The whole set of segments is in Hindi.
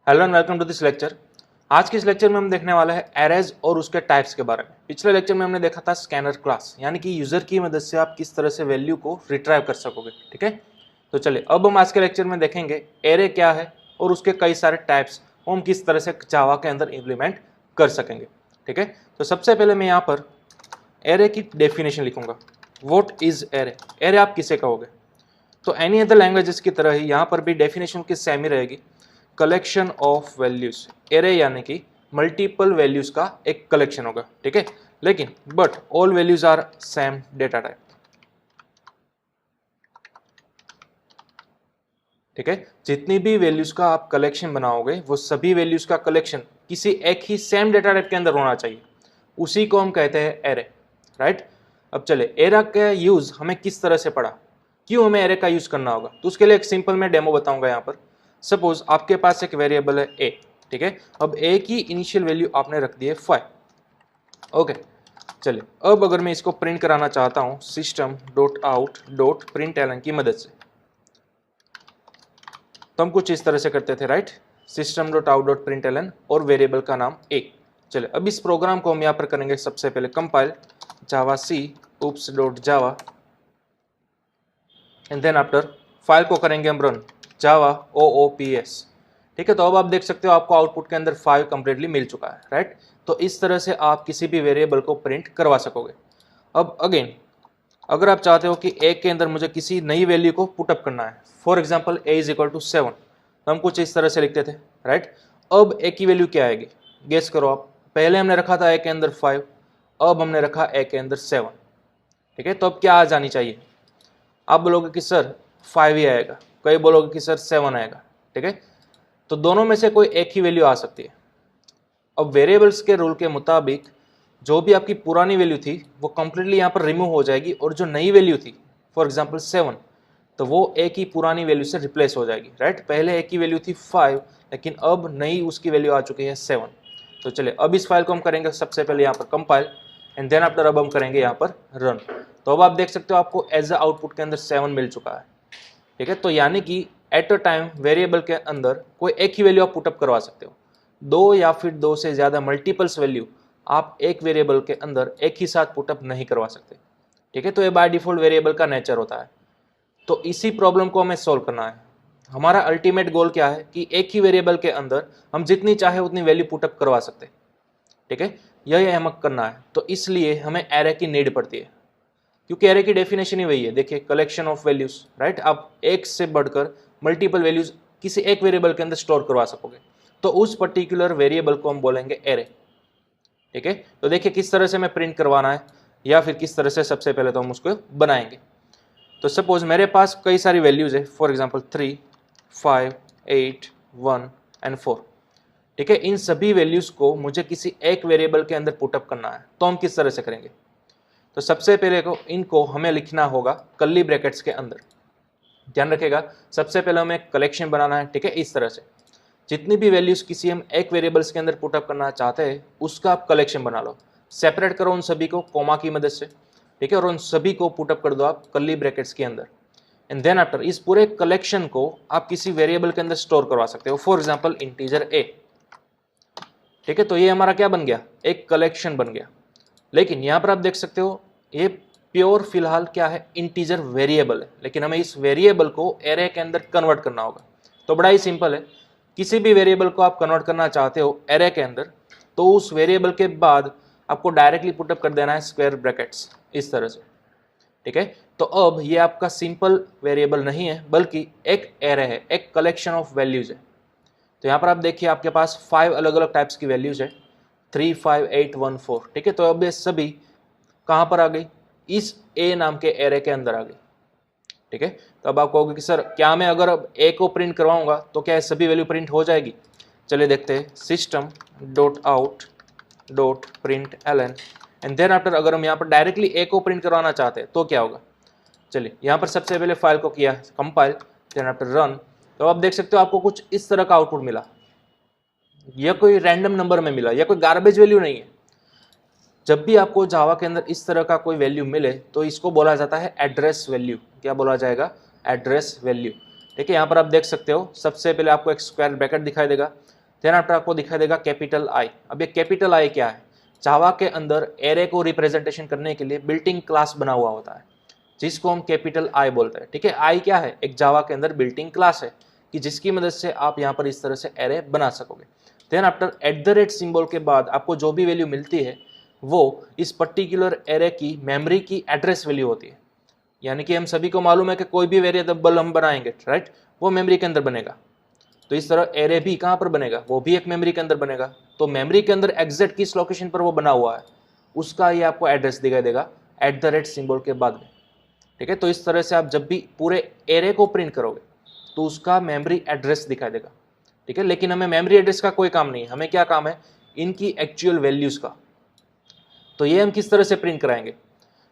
Hello and welcome to this lecture. आज के इस लेक्चर में हम देखने वाला है एरेज और उसके टाइप्स के बारे में। पिछले लेक्चर में हमने देखा था स्कैनर क्लास, यानी कि यूजर की मदद से आप किस तरह से वैल्यू को रिट्राइव कर सकोगे। ठीक है, तो चलिए अब हम आज के लेक्चर में देखेंगे एरे क्या है और उसके कई सारे टाइप्स हम किस तरह से जावा के अंदर इम्प्लीमेंट कर सकेंगे। ठीक है, तो सबसे पहले मैं यहाँ पर एरे की डेफिनेशन लिखूंगा। What is array? एरे आप किसे कहोगे? तो एनी अदर लैंग्वेजेस की तरह ही यहाँ पर भी डेफिनेशन की सेम ही रहेगी, कलेक्शन ऑफ वैल्यूज। एरे यानी कि मल्टीपल वैल्यूज का एक कलेक्शन होगा। ठीक है, लेकिन but all values are same data type. ठीक है, जितनी भी वैल्यूज का आप कलेक्शन बनाओगे वो सभी वैल्यूज का कलेक्शन किसी एक ही सेम डेटा टाइप के अंदर होना चाहिए, उसी को हम कहते हैं एरे। राइट, अब चले एरे का यूज हमें किस तरह से पढ़ा, क्यों हमें एरे का यूज करना होगा, तो उसके लिए एक सिंपल मैं डेमो बताऊंगा। यहाँ पर सपोज आपके पास एक वेरिएबल है ए। ठीक है, अब ए की इनिशियल वैल्यू आपने रख दी है 5। ओके, चलिए अब अगर मैं इसको प्रिंट कराना चाहता हूँ system dot out dot println की मदद से, तो हम कुछ इस तरह से करते थे। Right, system dot out dot println और वेरिएबल का नाम ए। चलिए अब इस प्रोग्राम को हम यहाँ पर करेंगे सबसे पहले compile javac oops dot Java and then after file को करेंगे हम रन जावा oops। ठीक है, तो अब आप देख सकते हो आपको आउटपुट के अंदर 5 कंप्लीटली मिल चुका है। राइट, तो इस तरह से आप किसी भी वेरिएबल को प्रिंट करवा सकोगे। अब अगेन अगर आप चाहते हो कि ए के अंदर मुझे किसी नई वैल्यू को पुटअप करना है, for example A is equal to 7, तो हम कुछ इस तरह से लिखते थे। राइट, अब ए की वैल्यू क्या आएगी, गेस करो आप। पहले हमने रखा था ए के अंदर 5, अब हमने रखा ए के अंदर 7। ठीक है, तो अब क्या आ जानी चाहिए? आप बोलोगे कि सर 5 ही आएगा, कई बोलोगे कि सर 7 आएगा। ठीक है, तो दोनों में से कोई एक ही वैल्यू आ सकती है। अब वेरिएबल्स के रूल के मुताबिक जो भी आपकी पुरानी वैल्यू थी वो कंप्लीटली यहाँ पर रिमूव हो जाएगी, और जो नई वैल्यू थी फॉर एग्जांपल 7, तो वो ए की पुरानी वैल्यू से रिप्लेस हो जाएगी। राइट, पहले ए की वैल्यू थी 5, लेकिन अब नई उसकी वैल्यू आ चुकी है 7। तो चलिए अब इस फाइल को हम करेंगे सबसे पहले यहाँ पर कंपाइल एंड देन आफ्टर अब हम करेंगे यहाँ पर रन। तो अब आप देख सकते हो आपको एज अ आउटपुट के अंदर 7 मिल चुका है। ठीक है, तो यानी कि एट अ टाइम वेरिएबल के अंदर कोई एक ही वैल्यू आप पुटअप करवा सकते हो। 2 या फिर 2 से ज़्यादा मल्टीपल्स वैल्यू आप एक वेरिएबल के अंदर एक ही साथ पुटअप नहीं करवा सकते। ठीक है, तो ये बाय डिफॉल्ट वेरिएबल का नेचर होता है। तो इसी प्रॉब्लम को हमें सॉल्व करना है। हमारा अल्टीमेट गोल क्या है कि एक ही वेरिएबल के अंदर हम जितनी चाहे उतनी वैल्यू पुटअप करवा सकते। ठीक है, यही हमें करना है, तो इसलिए हमें एरे की नीड पड़ती है, क्योंकि एरे की डेफिनेशन ही वही है। देखिए, कलेक्शन ऑफ वैल्यूज। राइट, आप एक से बढ़कर मल्टीपल वैल्यूज किसी एक वेरिएबल के अंदर स्टोर करवा सकोगे, तो उस पर्टिकुलर वेरिएबल को हम बोलेंगे एरे। ठीक है, तो देखिए किस तरह से हमें प्रिंट करवाना है, या फिर किस तरह से सबसे पहले तो हम उसको बनाएंगे। तो सपोज मेरे पास कई सारी वैल्यूज है, फॉर एग्जांपल 3, 5, 8, 1 एंड 4। ठीक है, इन सभी वैल्यूज को मुझे किसी एक वेरिएबल के अंदर पुटअप करना है, तो हम किस तरह से करेंगे? तो सबसे पहले को इनको हमें लिखना होगा कर्ली ब्रैकेट्स के अंदर। ध्यान रखिएगा, सबसे पहले हमें कलेक्शन बनाना है। ठीक है, इस तरह से जितनी भी वैल्यूज किसी हम एक वेरिएबल्स के अंदर पुटअप करना चाहते हैं उसका आप कलेक्शन बना लो, सेपरेट करो उन सभी को कोमा की मदद से। ठीक है, और उन सभी को पुटअप कर दो आप कर्ली ब्रैकेट्स के अंदर, एंड देन आफ्टर इस पूरे कलेक्शन को आप किसी वेरिएबल के अंदर स्टोर करवा सकते हो, फॉर एग्जाम्पल इंटीजर ए। ठीक है, तो ये हमारा क्या बन गया, एक कलेक्शन बन गया। लेकिन यहाँ पर आप देख सकते हो ये प्योर फिलहाल क्या है, इंटीजर वेरिएबल है, लेकिन हमें इस वेरिएबल को एरे के अंदर कन्वर्ट करना होगा। तो बड़ा ही सिंपल है, किसी भी वेरिएबल को आप कन्वर्ट करना चाहते हो एरे के अंदर, तो उस वेरिएबल के बाद आपको डायरेक्टली पुटअप कर देना है स्क्वायर ब्रैकेट्स इस तरह से। ठीक है, तो अब ये आपका सिंपल वेरिएबल नहीं है, बल्कि एक एरे है, एक कलेक्शन ऑफ वैल्यूज है। तो यहाँ पर आप देखिए आपके पास 5 अलग अलग टाइप्स की वैल्यूज है, 3, 5, 8, 1, 4। ठीक है, तो अब ये सभी कहाँ पर आ गई, इस ए नाम के एरे के अंदर आ गई। ठीक है, तो अब आप कहोगे कि सर क्या मैं अगर अब ए को प्रिंट करवाऊंगा तो क्या सभी वैल्यू प्रिंट हो जाएगी? चलिए देखते हैं, system dot out dot println and then after अगर हम यहाँ पर डायरेक्टली ए को प्रिंट करवाना चाहते हैं तो क्या होगा? चलिए यहाँ पर सबसे पहले फाइल को किया कंपाइल, देन आफ्टर रन। तो आप देख सकते हो आपको कुछ इस तरह का आउटपुट मिला। यह कोई रैंडम नंबर में मिला, यह कोई गार्बेज वैल्यू नहीं है। जब भी आपको जावा के अंदर इस तरह का कोई वैल्यू मिले तो इसको बोला जाता है एड्रेस वैल्यू। क्या बोला जाएगा? Address value. ठीक है, यहाँ पर आप देख सकते हो सबसे पहले आपको एक स्क्वायर ब्रैकेट दिखाई देगा, देन आफ्टर आपको दिखाई देगा कैपिटल आई। अब ये कैपिटल आई क्या है? जावा के अंदर एरे को रिप्रेजेंटेशन करने के लिए बिल्ट इन क्लास बना हुआ होता है जिसको हम कैपिटल आई बोलते हैं। ठीक है, आई क्या है? एक जावा के अंदर बिल्ट इन क्लास है कि जिसकी मदद से आप यहाँ पर इस तरह से एरे बना सकोगे। Then after at the rate symbol के बाद आपको जो भी वैल्यू मिलती है वो इस पर्टिकुलर एरे की मेमोरी की एड्रेस वैल्यू होती है। यानी कि हम सभी को मालूम है कि कोई भी वेरिएबल हम बनाएंगे, राइट, वो मेमोरी के अंदर बनेगा। तो इस तरह एरे भी कहाँ पर बनेगा? वो भी एक मेमोरी के अंदर बनेगा। तो मेमोरी के अंदर एग्जैक्ट किस लोकेशन पर वो बना हुआ है उसका ये आपको एड्रेस दिखाई देगा एट द रेट सिंबल के बाद में। ठीक है, तो इस तरह से आप जब भी पूरे एरे को प्रिंट करोगे तो उसका मेमोरी एड्रेस दिखाई देगा। ठीक है, लेकिन हमें मेमोरी एड्रेस का कोई काम नहीं है, हमें क्या काम है? इनकी एक्चुअल वैल्यूज का। तो ये हम किस तरह से प्रिंट कराएंगे?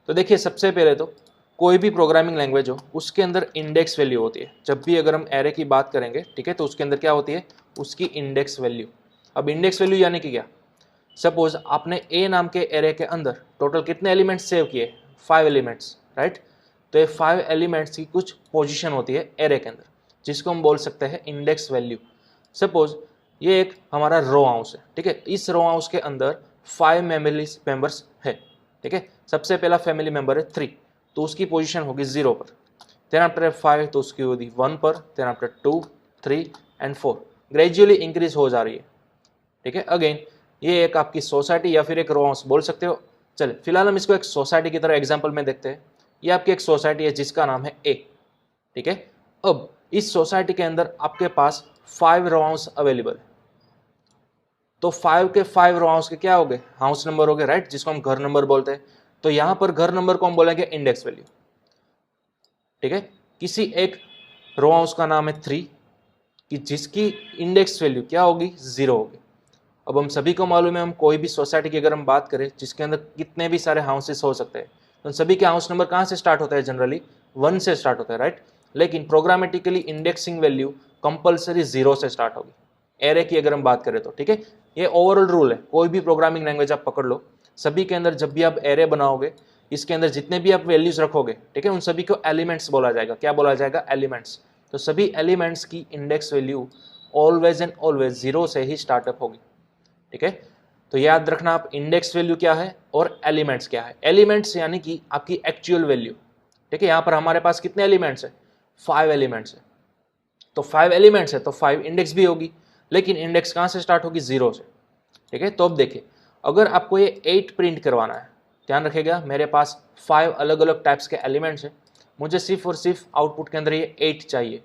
तो देखिए, सबसे पहले तो कोई भी प्रोग्रामिंग लैंग्वेज हो उसके अंदर इंडेक्स वैल्यू होती है। जब भी अगर हम एरे की बात करेंगे, ठीक है, तो उसके अंदर क्या होती है? उसकी इंडेक्स वैल्यू। अब इंडेक्स वैल्यू यानी कि क्या? सपोज आपने ए नाम के एरे के अंदर टोटल कितने एलिमेंट्स सेव किए? 5 एलिमेंट्स, राइट। तो ये 5 एलिमेंट्स की कुछ पोजीशन होती है एरे के अंदर जिसको हम बोल सकते हैं इंडेक्स वैल्यू। सपोज ये एक हमारा रो हाउस है, ठीक है, इस रो हाउस के अंदर 5 फैमिली मेंबर्स है। ठीक है, सबसे पहला फैमिली मेंबर है 3, तो उसकी पोजीशन होगी 0 पर। देन आफ्टर 5 तो उसकी होगी 1 पर। Then after 2, 3 and 4 gradually increase हो जा रही है। ठीक है, अगेन ये एक आपकी सोसाइटी या फिर एक रो हाउस बोल सकते हो। चले फिलहाल हम इसको एक सोसाइटी की तरह एग्जाम्पल में देखते हैं। ये आपकी एक सोसाइटी है जिसका नाम है ए। ठीक है, अब इस सोसाइटी के अंदर आपके पास 5 रो हाउस अवेलेबल है। तो 5 के 5 रो हाउस के क्या हो गए? हाउस नंबर हो गए, राइट, जिसको हम घर नंबर बोलते हैं। तो यहां पर घर नंबर को हम बोलेंगे इंडेक्स वैल्यू। ठीक है, किसी एक रो हाउस का नाम है 3 कि जिसकी इंडेक्स वैल्यू क्या होगी? 0 होगी। अब हम सभी को मालूम है, हम कोई भी सोसाइटी की अगर हम बात करें जिसके अंदर कितने भी सारे हाउसेस हो सकते हैं, तो सभी के हाउस नंबर कहाँ से स्टार्ट होता है? जनरली 1 से स्टार्ट होता है, राइट। लेकिन प्रोग्रामेटिकली इंडेक्सिंग वैल्यू कंपलसरी 0 से स्टार्ट होगी एरे की अगर हम बात करें तो। ठीक है, ये ओवरऑल रूल है, कोई भी प्रोग्रामिंग लैंग्वेज आप पकड़ लो, सभी के अंदर जब भी आप एरे बनाओगे इसके अंदर जितने भी आप वैल्यूज रखोगे, ठीक है, उन सभी को एलिमेंट्स बोला जाएगा। क्या बोला जाएगा? एलिमेंट्स। तो सभी एलिमेंट्स की index value always and always 0 से ही स्टार्टअप होगी। ठीक है, तो याद रखना आप इंडेक्स वैल्यू क्या है और एलिमेंट्स क्या है। एलिमेंट्स यानी कि आपकी एक्चुअल वैल्यू। ठीक है, यहाँ पर हमारे पास कितने एलिमेंट्स है? 5 एलिमेंट्स है। तो 5 एलिमेंट्स है तो 5 इंडेक्स भी होगी, लेकिन इंडेक्स कहाँ से स्टार्ट होगी? 0 से। ठीक है, तो अब देखिए, अगर आपको ये 8 प्रिंट करवाना है, ध्यान रखिएगा, मेरे पास 5 अलग अलग टाइप्स के एलिमेंट्स हैं, मुझे सिर्फ और सिर्फ आउटपुट के अंदर ये 8 चाहिए।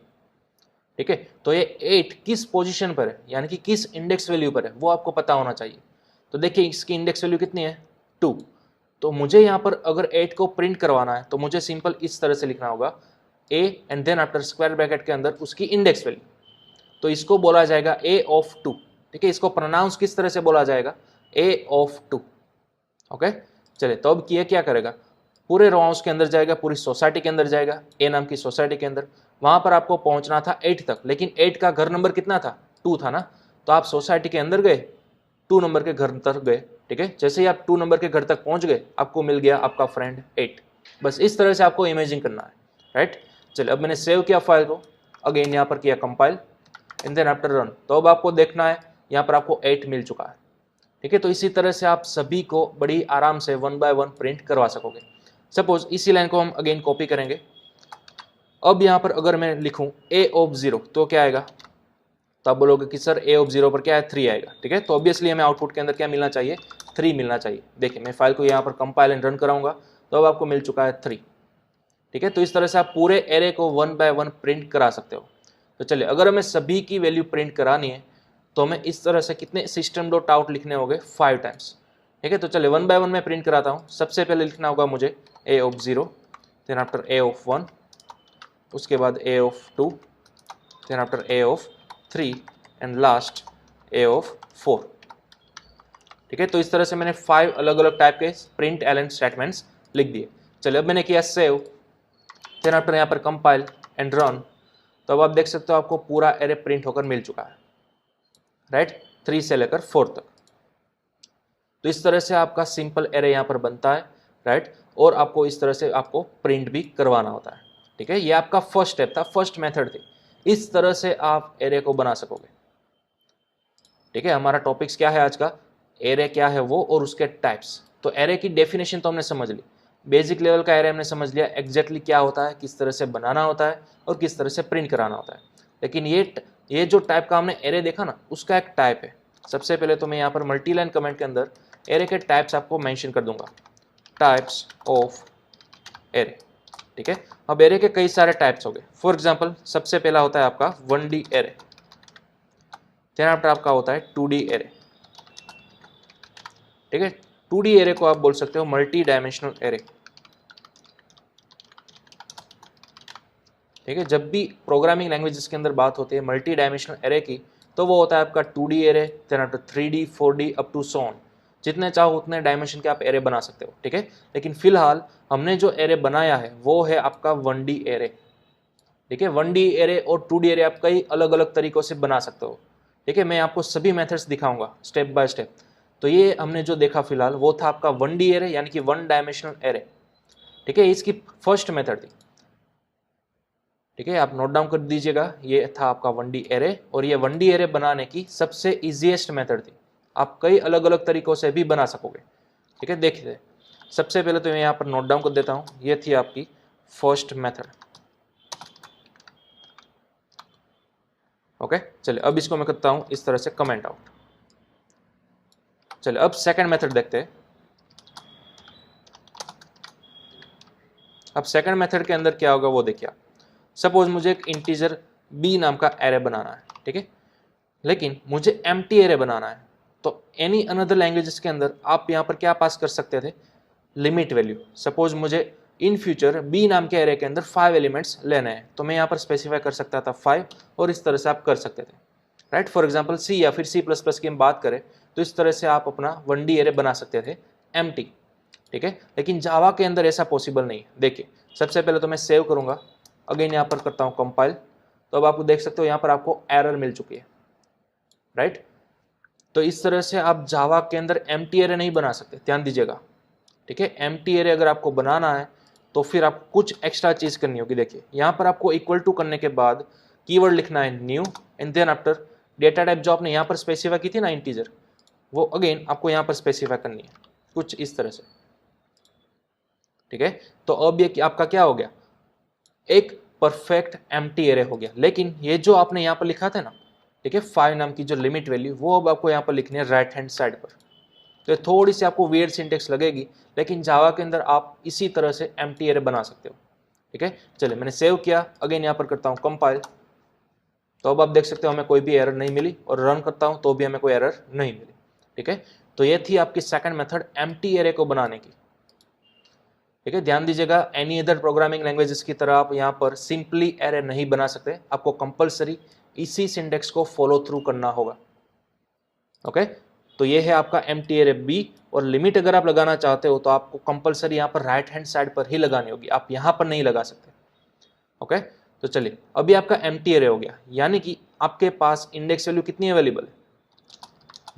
ठीक है, तो ये 8 किस पोजीशन पर है, यानी कि किस इंडेक्स वैल्यू पर है, वो आपको पता होना चाहिए। तो देखिए, इसकी इंडेक्स वैल्यू कितनी है? 2। तो मुझे यहाँ पर अगर 8 को प्रिंट करवाना है तो मुझे सिंपल इस तरह से लिखना होगा, A and then after square bracket के अंदर उसकी इंडेक्स वैल्यू। तो इसको बोला जाएगा ए ऑफ 2। ठीक है, इसको प्रोनाउंस किस तरह से बोला जाएगा? ए ऑफ 2। ओके, चलिए, तो अब क्या करेगा? पूरे रो हाउस के अंदर जाएगा, पूरी सोसाइटी के अंदर जाएगा, ए नाम की सोसाइटी के अंदर। वहां पर आपको पहुंचना था 8 तक, लेकिन 8 का घर नंबर कितना था? 2 था ना। तो आप सोसाइटी के अंदर गए, 2 नंबर के घर तक गए। ठीक है, जैसे ही आप 2 नंबर के घर तक पहुंच गए, आपको मिल गया आपका फ्रेंड 8। बस इस तरह से आपको इमेजिन करना है, राइट। चलिए, अब मैंने सेव किया फाइल को, अगेन यहाँ पर किया compile and then after run. तो अब आपको देखना है यहाँ पर आपको 8 मिल चुका है। ठीक है, तो इसी तरह से आप सभी को बड़ी आराम से 1 बाय 1 प्रिंट करवा सकोगे। सपोज इसी लाइन को हम अगेन कॉपी करेंगे। अब यहाँ पर अगर मैं लिखूं ए ऑफ 0 तो क्या आएगा? तो आप बोलोगे कि सर ए ऑफ 0 पर क्या है? 3 आएगा। ठीक है, तो ऑब्वियसली हमें आउटपुट के अंदर क्या मिलना चाहिए? 3 मिलना चाहिए। देखिए, मैं फाइल को यहाँ पर कंपाइल एंड रन कराऊंगा तो अब आपको मिल चुका है 3। ठीक है, तो इस तरह से आप पूरे एरे को 1 बाय 1 प्रिंट करा सकते हो। तो चलिए, अगर हमें सभी की वैल्यू प्रिंट करानी है तो हमें इस तरह से कितने सिस्टम डॉट आउट लिखने होंगे? 5 टाइम्स। ठीक है, तो चलिए 1 बाय 1 में प्रिंट कराता हूँ। सबसे पहले लिखना होगा मुझे a of 0, then after a of 1, उसके बाद a of 2, then after a of 3 and last a of 4। ठीक है, तो इस तरह से मैंने 5 अलग अलग टाइप के प्रिंट एलन स्टेटमेंट्स लिख दिए। चलिए, अब मैंने किया सेव, देन आफ्टर यहाँ पर कंपाइल एंड रन। तो अब आप देख सकते हो आपको पूरा एरे प्रिंट होकर मिल चुका है, राइट, 3 से लेकर 4 तक। तो इस तरह से आपका सिंपल एरे यहाँ पर बनता है, राइट, और आपको इस तरह से आपको प्रिंट भी करवाना होता है। ठीक है, ये आपका फर्स्ट स्टेप था, फर्स्ट मेथड थी। इस तरह से आप एरे को बना सकोगे। ठीक है, हमारा टॉपिक्स क्या है आज का, एरे क्या है वो और उसके टाइप्स। तो एरे की डेफिनेशन तो हमने समझ ली, बेसिक लेवल का एरे हमने समझ लिया, एग्जैक्टली क्या होता है, किस तरह से बनाना होता है और किस तरह से प्रिंट कराना होता है। लेकिन ये जो टाइप का हमने एरे देखा ना, उसका एक टाइप है। सबसे पहले तो मैं यहाँ पर मल्टी लाइन कमेंट के अंदर एरे के टाइप्स आपको मेंशन कर दूंगा, टाइप्स ऑफ एरे। ठीक है, अब एरे के कई सारे टाइप्स हो गए। फॉर एग्जांपल सबसे पहला होता है आपका 1D एरे, देन आफ्टर आपका होता है 2D एरे। ठीक है, 2D एरे को आप बोल सकते हो मल्टी डायमेंशनल एरे। ठीक है, जब भी प्रोग्रामिंग लैंग्वेजेस के अंदर बात होती है मल्टी डायमेंशनल एरे की, तो वो होता है आपका 2D array, then after 3D 4D up to so on. जितने चाहो उतने डायमेंशन के आप एरे बना सकते हो। ठीक है, लेकिन फिलहाल हमने जो एरे बनाया है वो है आपका 1D एरे। ठीक है, 1D एरे और 2D एरे आप कई अलग अलग तरीकों से बना सकते हो। ठीक है, मैं आपको सभी मेथड्स दिखाऊंगा स्टेप बाय स्टेप। तो ये हमने जो देखा फिलहाल वो था आपका 1D एरे, यानी कि 1 डायमेंशनल एरे। ठीक है, इसकी फर्स्ट मेथड थी। ठीक है, आप नोट डाउन कर दीजिएगा, ये था आपका 1D एरे, और ये 1D एरे बनाने की सबसे इजीएस्ट मेथड थी। आप कई अलग अलग तरीकों से भी बना सकोगे। ठीक है, देखिए सबसे पहले तो मैं यहाँ पर नोट डाउन कर देता हूँ, ये थी आपकी फर्स्ट मेथड। ओके, चलिए अब इसको मैं करता हूँ इस तरह से कमेंट आउट। चलिए अब सेकंड मेथड देखते हैं। अब सेकंड मेथड के अंदर क्या होगा वो देखिए। सपोज मुझे एक इंटीजर b नाम का एरे बनाना है। ठीक है, लेकिन मुझे एम्प्टी एरे बनाना है, तो एनी अनदर लैंग्वेजेस के अंदर आप यहाँ पर क्या पास कर सकते थे, लिमिट वैल्यू। सपोज मुझे इन फ्यूचर b नाम के एरे के अंदर 5 एलिमेंट्स लेने हैं, तो मैं यहाँ पर स्पेसिफाई कर सकता था 5, और इस तरह से आप कर सकते थे। राइट, फॉर एग्जाम्पल C या फिर C++ की हम बात करें तो इस तरह से आप अपना 1D एरे बना सकते थे एम्प्टी। ठीक है, लेकिन जावा के अंदर ऐसा पॉसिबल नहीं है। देखिए सबसे पहले तो मैं सेव करूंगा, अगेन यहाँ पर करता हूँ कंपाइल, तो अब आप देख सकते हो यहाँ पर आपको एरर मिल चुकी है। राइट, तो इस तरह से आप जावा के अंदर एम्प्टी एरे नहीं बना सकते, ध्यान दीजिएगा। ठीक है, एम्प्टी एरे अगर आपको बनाना है तो फिर आपको कुछ एक्स्ट्रा चीज करनी होगी। देखिए यहाँ पर आपको इक्वल टू करने के बाद कीवर्ड लिखना है new, and then after data type जो आपने यहाँ पर स्पेसिफाई की थी ना इंटीजर, वो अगेन आपको यहाँ पर स्पेसिफाई करनी है कुछ इस तरह से। ठीक है, तो अब ये आपका क्या हो गया, एक परफेक्ट एम्प्टी एरे हो गया। लेकिन ये जो आपने यहाँ पर लिखा था ना, ठीक है, 5 नाम की जो लिमिट वैल्यू, वो अब आपको यहाँ पर लिखनी है राइट हैंड साइड पर। तो ये थोड़ी सी आपको वियर्ड सिंटेक्स लगेगी, लेकिन जावा के अंदर आप इसी तरह से एम्प्टी एरे बना सकते हो। ठीक है, चलिए मैंने सेव किया, अगेन यहाँ पर करता हूँ कंपाइल, तो अब आप देख सकते हो हमें कोई भी एरर नहीं मिली, और रन करता हूँ तो भी हमें कोई एरर नहीं मिली। ठीक है, तो ये थी आपकी सेकंड मेथड एम्प्टी एरे को बनाने की। ठीक है, ध्यान दीजिएगा, एनी अदर प्रोग्रामिंग लैंग्वेजेस की तरह आप यहाँ पर सिंपली एरे नहीं बना सकते, आपको कंपलसरी इसी सिंटेक्स को फॉलो थ्रू करना होगा। ओके, तो ये है आपका एम्प्टी एरे बी, और लिमिट अगर आप लगाना चाहते हो तो आपको कंपलसरी यहाँ पर राइट हैंड साइड पर ही लगानी होगी, आप यहाँ पर नहीं लगा सकते। ओके, तो चलिए अभी आपका एम्प्टी एरे हो गया, यानी कि आपके पास इंडेक्स वैल्यू कितनी अवेलेबल है,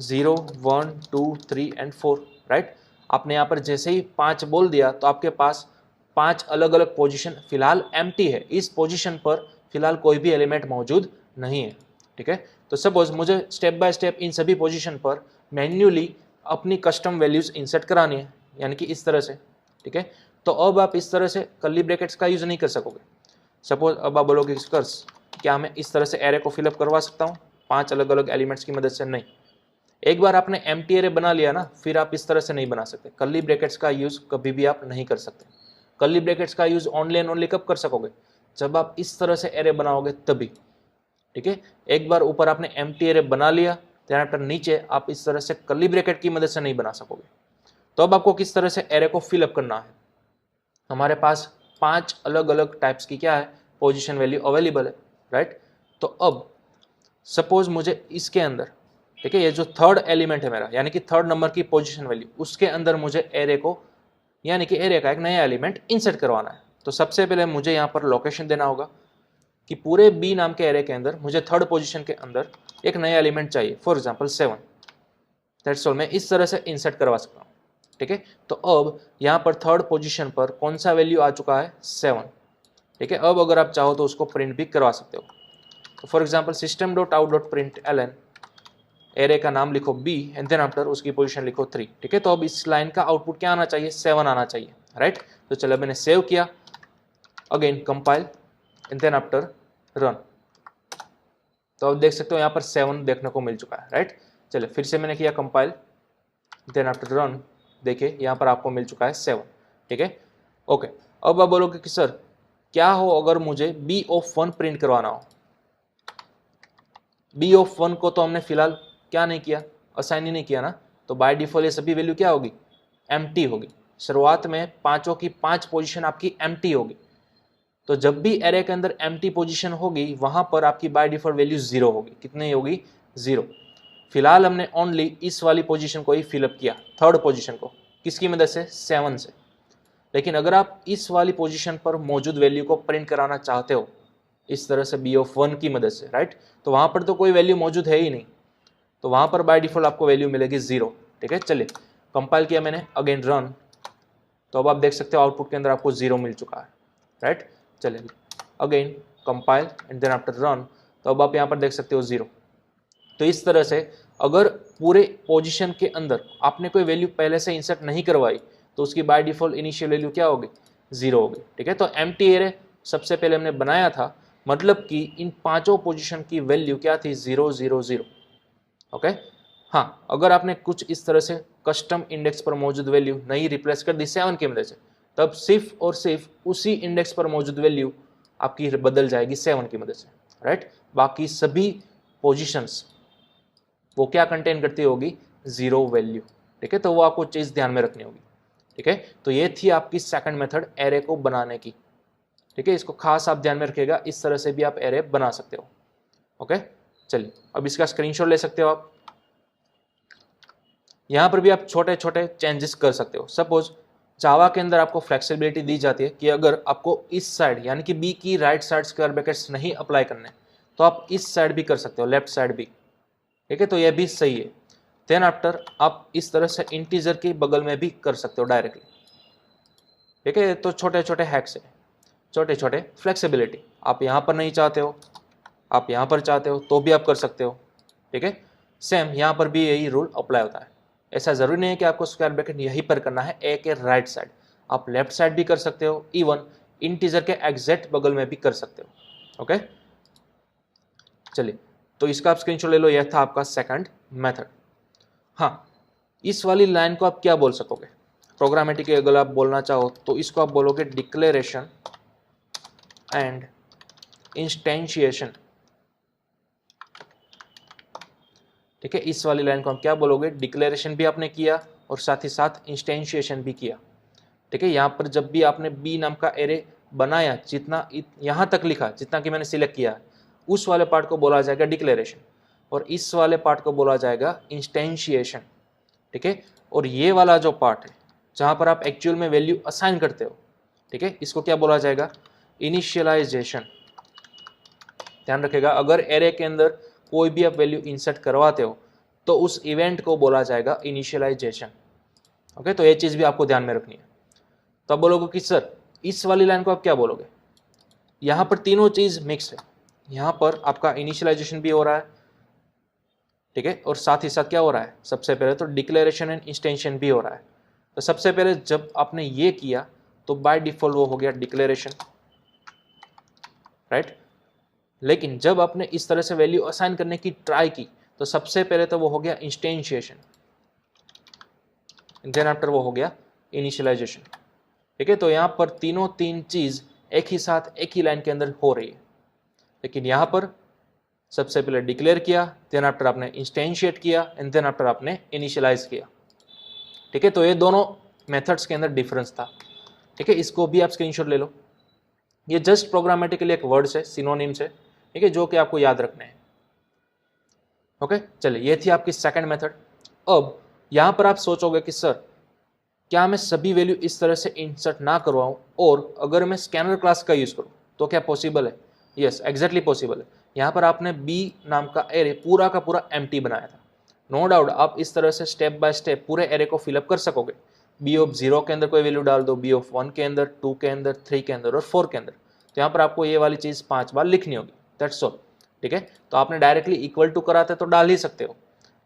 0 1 2 3 एंड 4। राइट, आपने यहाँ पर जैसे ही 5 बोल दिया तो आपके पास 5 अलग अलग पोजीशन फिलहाल एम्प्टी है, इस पोजीशन पर फिलहाल कोई भी एलिमेंट मौजूद नहीं है। ठीक है, तो सपोज मुझे स्टेप बाय स्टेप इन सभी पोजीशन पर मैन्युअली अपनी कस्टम वैल्यूज इंसर्ट करानी है, यानी कि इस तरह से। ठीक है, तो अब आप इस तरह से कर्ली ब्रैकेट्स का यूज नहीं कर सकोगे। सपोज अब आप बोलोगे कर्स, क्या मैं इस तरह से एरे को फिलअप करवा सकता हूँ 5 अलग अलग एलिमेंट्स की मदद से? नहीं। एक बार आपने एम्प्टी एरे बना लिया ना, फिर आप इस तरह से नहीं बना सकते, कर्ली ब्रैकेट्स का यूज कभी भी आप नहीं कर सकते। कर्ली ब्रैकेट्स का यूज ओनली एंड ओनली कब कर सकोगे, जब आप इस तरह से एरे बनाओगे तभी। ठीक है, एक बार ऊपर आपने एम्प्टी एरे बना लिया, देन आफ्टर नीचे आप इस तरह से कर्ली ब्रैकेट की मदद से नहीं बना सकोगे। तो अब आपको किस तरह से एरे को फिलअप करना है, हमारे पास 5 अलग अलग टाइप्स की क्या है पोजीशन वैल्यू अवेलेबल है। राइट, तो अब सपोज मुझे इसके अंदर, ठीक है, ये जो थर्ड एलिमेंट है मेरा, यानी कि थर्ड नंबर की पोजीशन वैल्यू, उसके अंदर मुझे एरे को, यानी कि एरे का एक नया एलिमेंट इंसर्ट करवाना है। तो सबसे पहले मुझे यहाँ पर लोकेशन देना होगा कि पूरे बी नाम के एरे के अंदर मुझे थर्ड पोजीशन के अंदर एक नया एलिमेंट चाहिए, फॉर एग्जांपल 7। दैट्स ऑल, मैं इस तरह से इंसर्ट करवा सकता हूँ। ठीक है, तो अब यहाँ पर थर्ड पोजीशन पर कौन सा वैल्यू आ चुका है, 7। ठीक है, अब अगर आप चाहो तो उसको प्रिंट भी करवा सकते हो। तो फॉर एग्जाम्पल system.out.println एरे का नाम लिखो b एंड देन आफ्टर उसकी पोजीशन लिखो 3, ठीक है। तो अब इस लाइन का आउटपुट क्या आना चाहिए, 7 आना चाहिए, राइट। तो चलो मैंने सेव किया, again compile and then after run. तो अब देख सकते हो यहाँ पर 7 देखने को मिल चुका है, राइट। चलिए फिर से मैंने किया कंपाइल देन आफ्टर रन, देखिए यहाँ पर आपको मिल चुका है 7, ठीक है। ओके, अब आप बोलोगे कि सर क्या हो अगर मुझे b ऑफ 1 प्रिंट करवाना हो। b ऑफ 1 को तो हमने फिलहाल क्या नहीं किया, असाइन ही नहीं किया ना, तो बाय डिफॉल्ट ये सभी वैल्यू क्या होगी, एम्प्टी होगी। शुरुआत में पांचों की 5 पोजीशन आपकी एम्प्टी होगी, तो जब भी एरे के अंदर एम्प्टी पोजीशन होगी वहां पर आपकी बाय डिफॉल्ट वैल्यू 0 होगी। कितनी होगी, 0। फिलहाल हमने ओनली इस वाली पोजीशन को ही फिलअप किया, थर्ड पोजीशन को, किसकी मदद से, 7 से। लेकिन अगर आप इस वाली पोजीशन पर मौजूद वैल्यू को प्रिंट कराना चाहते हो इस तरह से b ऑफ 1 की मदद से, राइट, तो वहां पर तो कोई वैल्यू मौजूद है ही नहीं, तो वहां पर बाय डिफॉल्ट आपको वैल्यू मिलेगी 0, ठीक है। चलिए कंपाइल किया मैंने, अगेन रन, तो अब आप देख सकते हो आउटपुट के अंदर आपको 0 मिल चुका है, राइट। चलिए again compile and then after run, तो अब आप यहाँ पर देख सकते हो 0। तो इस तरह से अगर पूरे पोजीशन के अंदर आपने कोई वैल्यू पहले से इंसर्ट नहीं करवाई तो उसकी बाय डिफॉल्ट इनिशियल वैल्यू क्या होगी, 0 होगी, ठीक है। तो एम्प्टी एरे सबसे पहले हमने बनाया था, मतलब कि इन पांचों पोजीशन की वैल्यू क्या थी, 0 0 0, ओके। हाँ, अगर आपने कुछ इस तरह से कस्टम इंडेक्स पर मौजूद वैल्यू नहीं रिप्लेस कर दी 7 की मदद से, तब सिर्फ और सिर्फ उसी इंडेक्स पर मौजूद वैल्यू आपकी बदल जाएगी 7 की मदद से, राइट। बाकी सभी पोजीशंस वो क्या कंटेन करती होगी, 0 वैल्यू, ठीक है। तो वो आपको चीज़ ध्यान में रखनी होगी, ठीक है। तो ये थी आपकी सेकंड मेथड एरे को बनाने की, ठीक है। इसको खास आप ध्यान में रखिएगा, इस तरह से भी आप एरे बना सकते हो, ओके। चलिए अब इसका स्क्रीनशॉट ले सकते हो आप। यहाँ पर भी आप छोटे छोटे चेंजेस कर सकते हो। सपोज जावा के अंदर आपको फ्लेक्सिबिलिटी दी जाती है कि अगर आपको इस साइड यानी कि बी की राइट साइड स्क्वायर ब्रैकेट्स नहीं अप्लाई करने, तो आप इस साइड भी कर सकते हो, लेफ्ट साइड भी, ठीक है। तो ये भी सही है। देन आफ्टर आप इस तरह से इंटीजर के बगल में भी कर सकते हो डायरेक्टली, ठीक है। तो छोटे छोटे हैक्स है, छोटे छोटे फ्लेक्सिबिलिटी। आप यहाँ पर नहीं चाहते हो, आप यहाँ पर चाहते हो तो भी आप कर सकते हो, ठीक है। सेम यहाँ पर भी यही रूल अप्लाई होता है। ऐसा जरूरी नहीं है कि आपको स्क्वायर ब्रैकेट यहीं पर करना है, ए के राइट साइड, आप लेफ्ट साइड भी कर सकते हो, इवन इंटीजर के एग्जैक्ट बगल में भी कर सकते हो, ओके। चलिए तो इसका आप स्क्रीनशॉट ले लो, यह था आपका सेकंड मेथड। हाँ, इस वाली लाइन को आप क्या बोल सकोगे प्रोग्रामेटिक, अगर आप बोलना चाहो तो इसको आप बोलोगे डिक्लेरेशन एंड इंस्टेंशिएशन, ठीक है। इस वाली लाइन को हम क्या बोलोगे, डिक्लेरेशन भी आपने किया और साथ ही साथ इंस्टेंशिएशन भी किया, ठीक है। यहाँ पर जब भी आपने बी नाम का एरे बनाया, जितना यहाँ तक लिखा, जितना कि मैंने सिलेक्ट किया, उस वाले पार्ट को बोला जाएगा डिक्लेरेशन और इस वाले पार्ट को बोला जाएगा इंस्टेंशिएशन, ठीक है। और ये वाला जो पार्ट है जहाँ पर आप एक्चुअल में वैल्यू असाइन करते हो, ठीक है, इसको क्या बोला जाएगा, इनिशियलाइजेशन। ध्यान रखिएगा, अगर एरे के अंदर कोई भी आप वैल्यू इंसर्ट करवाते हो तो उस इवेंट को बोला जाएगा इनिशियलाइजेशन, ओके। तो ये चीज़ भी आपको ध्यान में रखनी है। तो आप बोलोगे कि सर इस वाली लाइन को आप क्या बोलोगे, यहाँ पर तीनों चीज़ मिक्स है, यहाँ पर आपका इनिशियलाइजेशन भी हो रहा है, ठीक है, और साथ ही साथ क्या हो रहा है, सबसे पहले तो डिक्लेरेशन एंड इंस्टेंशन भी हो रहा है। तो सबसे पहले जब आपने ये किया तो बाय डिफॉल्ट वो हो गया डिक्लेरेशन, राइट। लेकिन जब आपने इस तरह से वैल्यू असाइन करने की ट्राई की तो सबसे पहले तो वो हो गया इंस्टेंशिएशन, देन आफ्टर वो हो गया इनिशियलाइजेशन, ठीक है। तो यहाँ पर तीनों तीन चीज़ एक ही साथ एक ही लाइन के अंदर हो रही है। लेकिन यहाँ पर सबसे पहले डिक्लेयर किया, देन आफ्टर आपने इंस्टेंशिएट किया एंड देन आफ्टर आपने इनिशियलाइज किया, ठीक है। तो ये दोनों मेथड्स के अंदर डिफरेंस था, ठीक है। इसको भी आप स्क्रीनशॉट ले लो। ये जस्ट प्रोग्रामेटिकली एक वर्ड्स है, सिनोनिम्स है, ठीक है, जो कि आपको याद रखने हैं, ओके। चलिए ये थी आपकी सेकंड मेथड। अब यहाँ पर आप सोचोगे कि सर क्या मैं सभी वैल्यू इस तरह से इंसर्ट ना करवाऊँ और अगर मैं स्कैनर क्लास का यूज़ करूँ तो क्या पॉसिबल है? यस, एग्जैक्टली पॉसिबल है। यहाँ पर आपने बी नाम का एरे पूरा का पूरा एम्प्टी बनाया था। नो डाउट आप इस तरह से स्टेप बाय स्टेप पूरे एरे को फिलअप कर सकोगे। बी ऑफ 0 के अंदर कोई वैल्यू डाल दो, बी ऑफ 1 के अंदर, 2 के अंदर, 3 के अंदर और 4 के अंदर। तो यहाँ पर आपको ये वाली चीज़ 5 बार लिखनी होगी, दैट्स ऑल, ठीक है। तो आपने डायरेक्टली इक्वल टू कराते तो डाल ही सकते हो,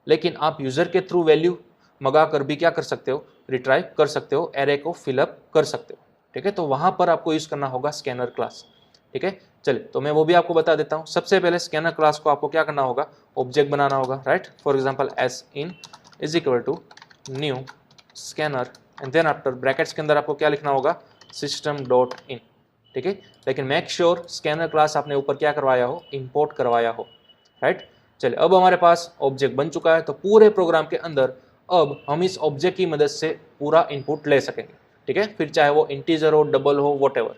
लेकिन आप यूज़र के थ्रू वैल्यू मंगा कर भी क्या कर सकते हो, रिट्राइव कर सकते हो, एरे को फिलअप कर सकते हो। ठीक है, तो वहाँ पर आपको यूज़ करना होगा स्कैनर क्लास। ठीक है, चलिए तो मैं वो भी आपको बता देता हूँ। सबसे पहले स्कैनर क्लास को आपको क्या करना होगा, ऑब्जेक्ट बनाना होगा, right. For example S in is equal to new Scanner and then after brackets के अंदर आपको क्या लिखना होगा, सिस्टम डॉट इन। ठीक है, लेकिन मेक श्योर स्कैनर क्लास आपने ऊपर क्या करवाया हो, इंपोर्ट करवाया हो, राइट। चलिए अब हमारे पास ऑब्जेक्ट बन चुका है, तो पूरे प्रोग्राम के अंदर अब हम इस ऑब्जेक्ट की मदद से पूरा इनपुट ले सकेंगे। ठीक है, फिर चाहे वो इंटीजर हो, डबल हो, वॉटेवर।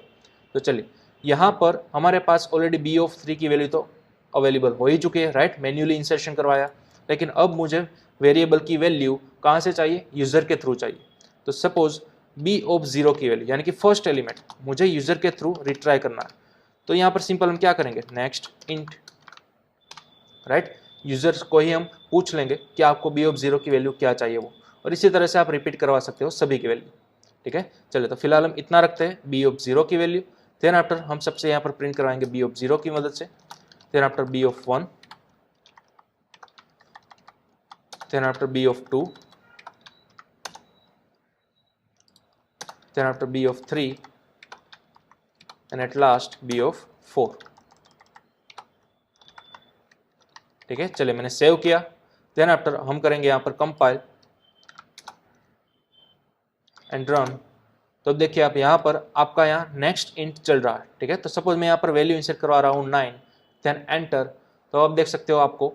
तो चलिए यहाँ पर हमारे पास ऑलरेडी बी ऑफ 3 की वैल्यू तो अवेलेबल हो ही चुकी है, राइट, मैन्युअली इंसर्शन करवाया। लेकिन अब मुझे वेरिएबल की वैल्यू कहाँ से चाहिए, यूज़र के थ्रू चाहिए। तो सपोज बी ऑफ 0 की वैल्यू यानी कि फर्स्ट एलिमेंट मुझे यूज़र के थ्रू रिट्राई करना है। तो यहाँ पर सिंपल हम क्या करेंगे, नेक्स्ट इंट, राइट, यूज़र को ही हम पूछ लेंगे कि आपको बी ऑफ 0 की वैल्यू क्या चाहिए वो, और इसी तरह से आप रिपीट करवा सकते हो सभी की वैल्यू। ठीक है, चलिए तो फिलहाल हम इतना रखते हैं, बी ऑफ 0 की वैल्यू। देन आफ्टर हम सबसे यहाँ पर प्रिंट करवाएंगे बी ऑफ 0 की मदद से, then after B of 1, then after B of 2, then after B of 3 and at last B of 4। ठीक है, चलिए मैंने सेव किया। देन आफ्टर हम करेंगे यहाँ पर कंपाइल एंड रन। तो अब देखिए आप यहाँ पर आपका यहाँ नेक्स्ट इंट चल रहा है। ठीक है, तो सपोज मैं यहाँ पर वैल्यू इंसर्ट करवा रहा हूँ 9, देन एंटर। तो आप देख सकते हो आपको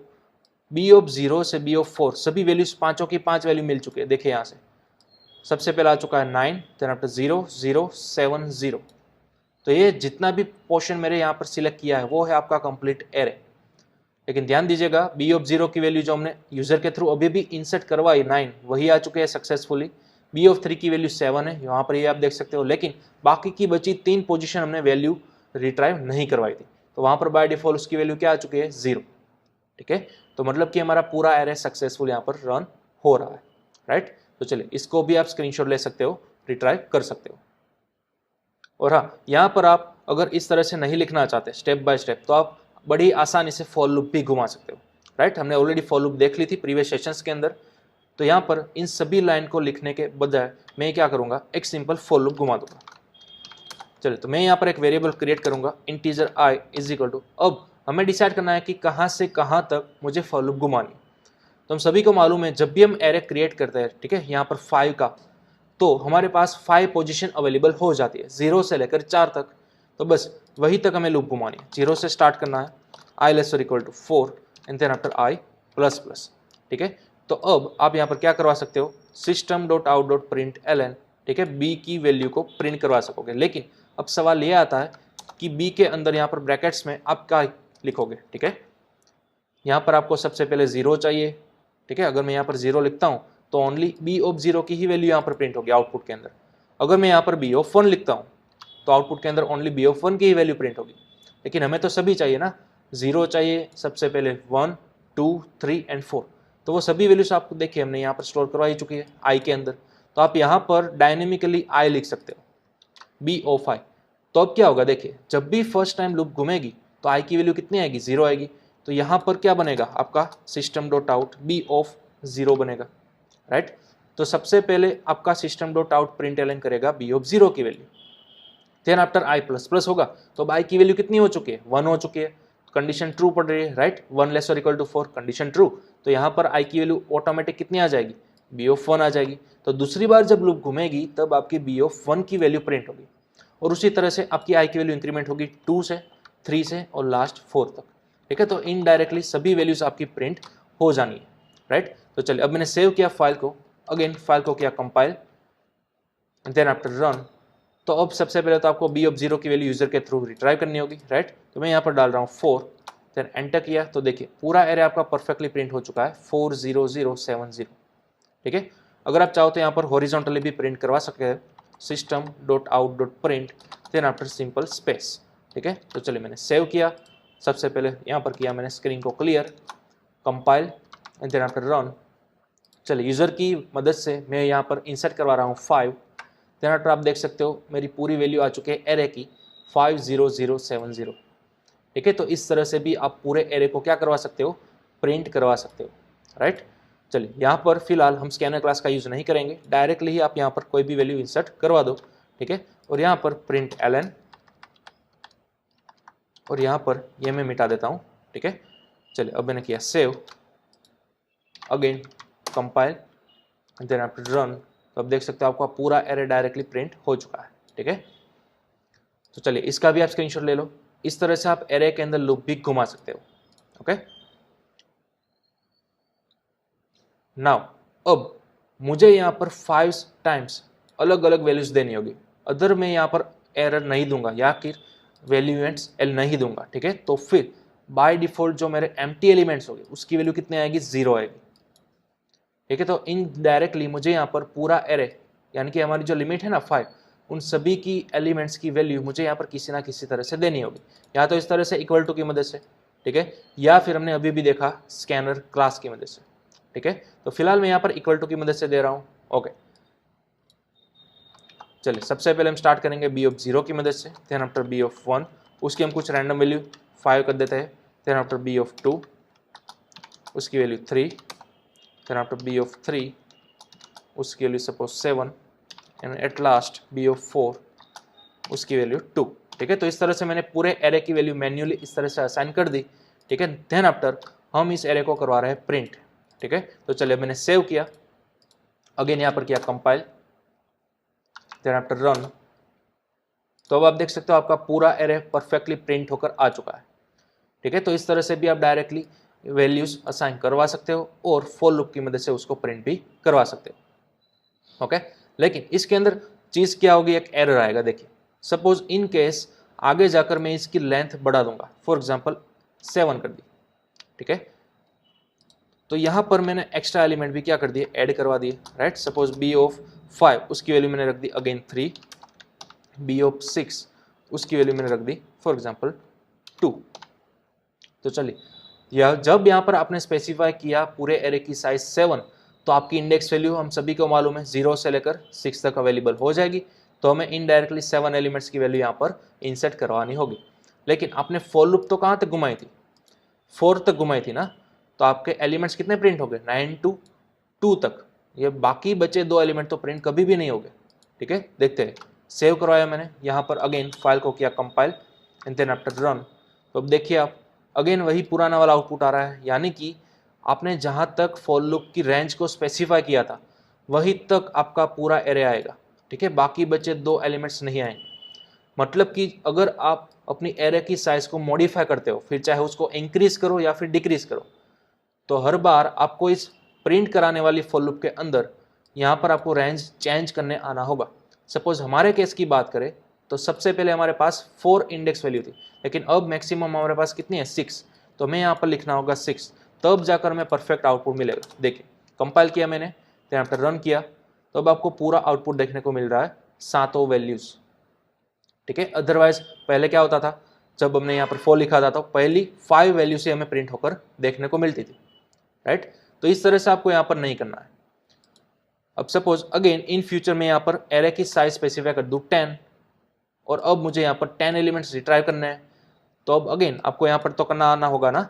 बी ऑफ 0 से बी ऑफ 4 सभी वैल्यूज, पांचों की 5 वैल्यू मिल चुके हैं। देखिए यहाँ से सबसे पहले आ चुका है 9, देन आफ्टर 0 0 7 0। तो ये जितना भी पोर्शन मेरे यहाँ पर सिलेक्ट किया है वो है आपका कंप्लीट एरे। लेकिन ध्यान दीजिएगा बी ऑफ 0 की वैल्यू जो हमने यूजर के थ्रू अभी भी इंसर्ट करवाई 9 वही आ चुके हैं सक्सेसफुली। बी ऑफ 3 की वैल्यू 7 है, यहाँ पर ये आप देख सकते हो। लेकिन बाकी की बची 3 पोजीशन हमने वैल्यू रिट्राइव नहीं करवाई थी, तो वहाँ पर बाय डिफॉल्ट उसकी वैल्यू क्या आ चुकी है, 0। ठीक है, तो मतलब कि हमारा पूरा एरे सक्सेसफुल यहाँ पर रन हो रहा है, राइट। तो चलिए इसको भी आप स्क्रीनशॉट ले सकते हो, रिट्राइव कर सकते हो। और हाँ, यहाँ पर आप अगर इस तरह से नहीं लिखना चाहते स्टेप बाय स्टेप, तो आप बड़ी आसानी से फॉर लूप भी घुमा सकते हो, राइट। हमने ऑलरेडी फॉर लूप देख ली थी प्रीवियस सेशंस के अंदर। तो यहाँ पर इन सभी लाइन को लिखने के बजाय मैं क्या करूँगा, एक सिंपल फॉर लूप घुमा दूंगा। चलिए तो मैं यहाँ पर एक वेरिएबल क्रिएट करूँगा integer i is equal to, अब हमें डिसाइड करना है कि कहाँ से कहाँ तक मुझे फॉर लूप घुमानी है। तो हम सभी को मालूम है जब भी हम एरे क्रिएट करते हैं, ठीक है, यहाँ पर 5 का, तो हमारे पास 5 पोजीशन अवेलेबल हो जाती है 0 से लेकर 4 तक। तो बस वही तक हमें लूप घुमानी है, 0 से स्टार्ट करना है, i लेस और equal to 4 and then after i plus plus. ठीक है, तो अब आप यहाँ पर क्या करवा सकते हो, system dot out dot print ln, ठीक है, b की वैल्यू को प्रिंट करवा सकोगे। लेकिन अब सवाल ये आता है कि b के अंदर यहाँ पर ब्रैकेट्स में आप क्या लिखोगे। ठीक है, यहाँ पर आपको सबसे पहले 0 चाहिए। ठीक है, अगर मैं यहाँ पर 0 लिखता हूँ तो ओनली बी ऑफ 0 की ही वैल्यू यहाँ पर प्रिंट होगी आउटपुट के अंदर। अगर मैं यहाँ पर बी ऑफ 1 लिखता हूँ तो आउटपुट के अंदर ओनली बी ऑफ 1 की ही वैल्यू प्रिंट होगी। लेकिन हमें तो सभी चाहिए ना, 0 चाहिए, सबसे पहले 1 2 3 एंड 4। तो वो सभी वैल्यूज आपको देखिए हमने यहाँ पर स्टोर करवाई चुकी है आई के अंदर। तो आप यहाँ पर डायनेमिकली आई लिख सकते हो, बी ऑफ आई। तो अब क्या होगा, देखिए जब भी फर्स्ट टाइम लूप घूमेगी तो आई की वैल्यू कितनी आएगी, 0 आएगी। तो यहाँ पर क्या बनेगा आपका system dot out B of 0 बनेगा, राइट। तो सबसे पहले आपका system dot out println करेगा बी ऑफ 0 की value, then after I plus plus होगा। तो अब आई की वैल्यू कितनी हो चुकी है, 1 हो चुकी है, कंडीशन ट्रू पड़ रही है, राइट, 1 लेस और इक्वल टू 4, कंडीशन ट्रू। तो यहाँ पर आई की वैल्यू ऑटोमेटिक कितनी आ जाएगी, बी ऑफ 1 आ जाएगी। तो दूसरी बार जब लूप घूमेगी तब आपकी बी ऑफ 1 की वैल्यू प्रिंट होगी, और उसी तरह से आपकी आई की वैल्यू इंक्रीमेंट होगी 2 से 3 से और लास्ट 4 तक। ठीक है, तो इनडायरेक्टली सभी वैल्यूज आपकी प्रिंट हो जानी है, राइट। तो चलिए अब मैंने सेव किया फाइल को, अगेन फाइल को किया कंपाइल देन आफ्टर रन। तो अब सबसे पहले तो आपको बी ऑफ 0 की वैल्यू यूजर के थ्रू रिट्राइव करनी होगी, राइट। तो मैं यहाँ पर डाल रहा हूँ 4, देन एंटर किया। तो देखिए पूरा एरे आपका परफेक्टली प्रिंट हो चुका है 40070। ठीक है, अगर आप चाहो तो यहाँ पर हॉरिजॉन्टली भी प्रिंट करवा सकते हैं, system dot out dot print then after simple space. ठीक है, तो चलिए मैंने सेव किया, सबसे पहले यहाँ पर किया मैंने स्क्रीन को clear, compile and then after run. चलिए यूज़र की मदद से मैं यहाँ पर इंसर्ट करवा रहा हूँ 5, देन आफ्टर आप देख सकते हो मेरी पूरी वैल्यू आ चुकी है एरे की 50070। ठीक है, तो इस तरह से भी आप पूरे एरे को क्या करवा सकते हो, प्रिंट करवा सकते हो, राइट। चलिए यहाँ पर फिलहाल हम स्कैनर क्लास का यूज़ नहीं करेंगे, डायरेक्टली ही आप यहाँ पर कोई भी वैल्यू इंसर्ट करवा दो, ठीक है। और यहाँ पर प्रिंट ln, और यहाँ पर ये मैं मिटा देता हूँ, ठीक है। चलिए अब मैंने किया save, again compile, then after run, तो अब देख सकते हो आपका पूरा एरे डायरेक्टली प्रिंट हो चुका है, ठीक है। तो चलिए इसका भी आप स्क्रीनशॉट ले लो। इस तरह से आप एरे के अंदर लूप भी घुमा सकते हो, ओके। नाउ अब मुझे यहाँ पर 5 टाइम्स अलग अलग वैल्यूज देनी होगी, अदर मैं यहाँ पर एरर नहीं दूंगा या फिर वैल्यूएंट्स एल नहीं दूंगा, ठीक है। तो फिर बाय डिफॉल्ट जो मेरे एम्प्टी एलिमेंट्स होंगे उसकी वैल्यू कितनी आएगी, 0 आएगी, ठीक है। तो इनडायरेक्टली मुझे यहाँ पर पूरा एरे यानी कि हमारी जो लिमिट है ना 5, उन सभी की एलिमेंट्स की वैल्यू मुझे यहाँ पर किसी ना किसी तरह से देनी होगी, या तो इस तरह से इक्वल टू की मदद से, ठीक है, या फिर हमने अभी भी देखा स्कैनर क्लास की मदद से, ठीक है। तो फिलहाल मैं यहाँ पर इक्वल टू की मदद से दे रहा हूँ, ओके। चलिए सबसे पहले हम स्टार्ट करेंगे बी ऑफ 0 की मदद से, देन आफ्टर बी ऑफ 1 उसकी हम कुछ रैंडम वैल्यू 5 कर देते हैं, देन आफ्टर बी ऑफ 2 उसकी value 3, then after B of 3 उसकी value suppose 7, and at last B of 4 उसकी वैल्यू 2, ठीक है। तो इस तरह से मैंने पूरे एरे की वैल्यू मैन्युअली इस तरह से असाइन कर दी, ठीक है। देन आफ्टर हम इस एरे को करवा रहे हैं प्रिंट, ठीक है। तो चलिए मैंने सेव किया, अगेन यहाँ पर किया कंपाइल, देन आफ्टर रन, तो अब आप देख सकते हो आपका पूरा एरे परफेक्टली प्रिंट होकर आ चुका है, ठीक है। तो इस तरह से भी आप डायरेक्टली वैल्यूज असाइन करवा सकते हो और फॉर लूप की मदद से उसको प्रिंट भी करवा सकते हो, ओके। लेकिन इसके अंदर चीज क्या होगी, एक एरर आएगा। देखिए सपोज इन केस आगे जाकर मैं इसकी लेंथ बढ़ा दूंगा, फॉर एग्जांपल 7 कर दी, ठीक है। तो यहाँ पर मैंने एक्स्ट्रा एलिमेंट भी क्या कर दिए, ऐड करवा दिए, राइट। सपोज बी ऑफ 5 उसकी वैल्यू मैंने रख दी अगेन 3, बी ऑफ 6 उसकी वैल्यू मैंने रख दी फॉर एग्जांपल 2। तो चलिए यह जब यहाँ पर आपने स्पेसिफाई किया पूरे एरे की साइज 7, तो आपकी इंडेक्स वैल्यू हम सभी को मालूम है 0 से लेकर 6 तक अवेलेबल हो जाएगी, तो हमें इनडायरेक्टली 7 एलिमेंट्स की वैल्यू यहाँ पर इंसर्ट करवानी होगी। लेकिन आपने फॉर लूप तो कहाँ तक घुमाई थी, 4 तक घुमाई थी ना, तो आपके एलिमेंट्स कितने प्रिंट हो गए, 9 to 2 तक। ये बाकी बचे 2 एलिमेंट तो प्रिंट कभी भी नहीं हो गए, ठीक है। देखते हैं, सेव करवाया मैंने यहाँ पर, अगेन फाइल को किया compile and then after run, तो अब देखिए आप अगेन वही पुराना वाला आउटपुट आ रहा है, यानी कि आपने जहाँ तक फॉर लूप की रेंज को स्पेसिफाई किया था वही तक आपका पूरा एरे आएगा, ठीक है। बाकी बचे 2 एलिमेंट्स नहीं आएंगे। मतलब कि अगर आप अपनी एरे की साइज को मॉडिफाई करते हो, फिर चाहे उसको इंक्रीज करो या फिर डिक्रीज करो, तो हर बार आपको इस प्रिंट कराने वाली फॉर लूप के अंदर यहाँ पर आपको रेंज चेंज करने आना होगा। सपोज हमारे केस की बात करें तो सबसे पहले हमारे पास 4 इंडेक्स वैल्यू थी, लेकिन अब मैक्सिमम हमारे पास कितनी है, 6, तो हमें यहाँ पर लिखना होगा 6, तब जाकर हमें परफेक्ट आउटपुट मिलेगा। देखिए कंपाइल किया मैंने, तो यहाँ पर रन किया, तो अब आपको पूरा आउटपुट देखने को मिल रहा है 7 वैल्यूज, ठीक है। अदरवाइज पहले क्या होता था, जब हमने यहाँ पर 4 लिखा था तो पहली 5 वैल्यू से हमें प्रिंट होकर देखने को मिलती थी, राइट। तो इस तरह से आपको यहाँ पर नहीं करना है। अब सपोज अगेन इन फ्यूचर में यहाँ पर एरे की साइज स्पेसिफाई कर दूँ 10, और अब मुझे यहाँ पर 10 एलिमेंट्स रिट्राइव करने हैं, तो अब अगेन आपको यहाँ पर तो करना आना होगा ना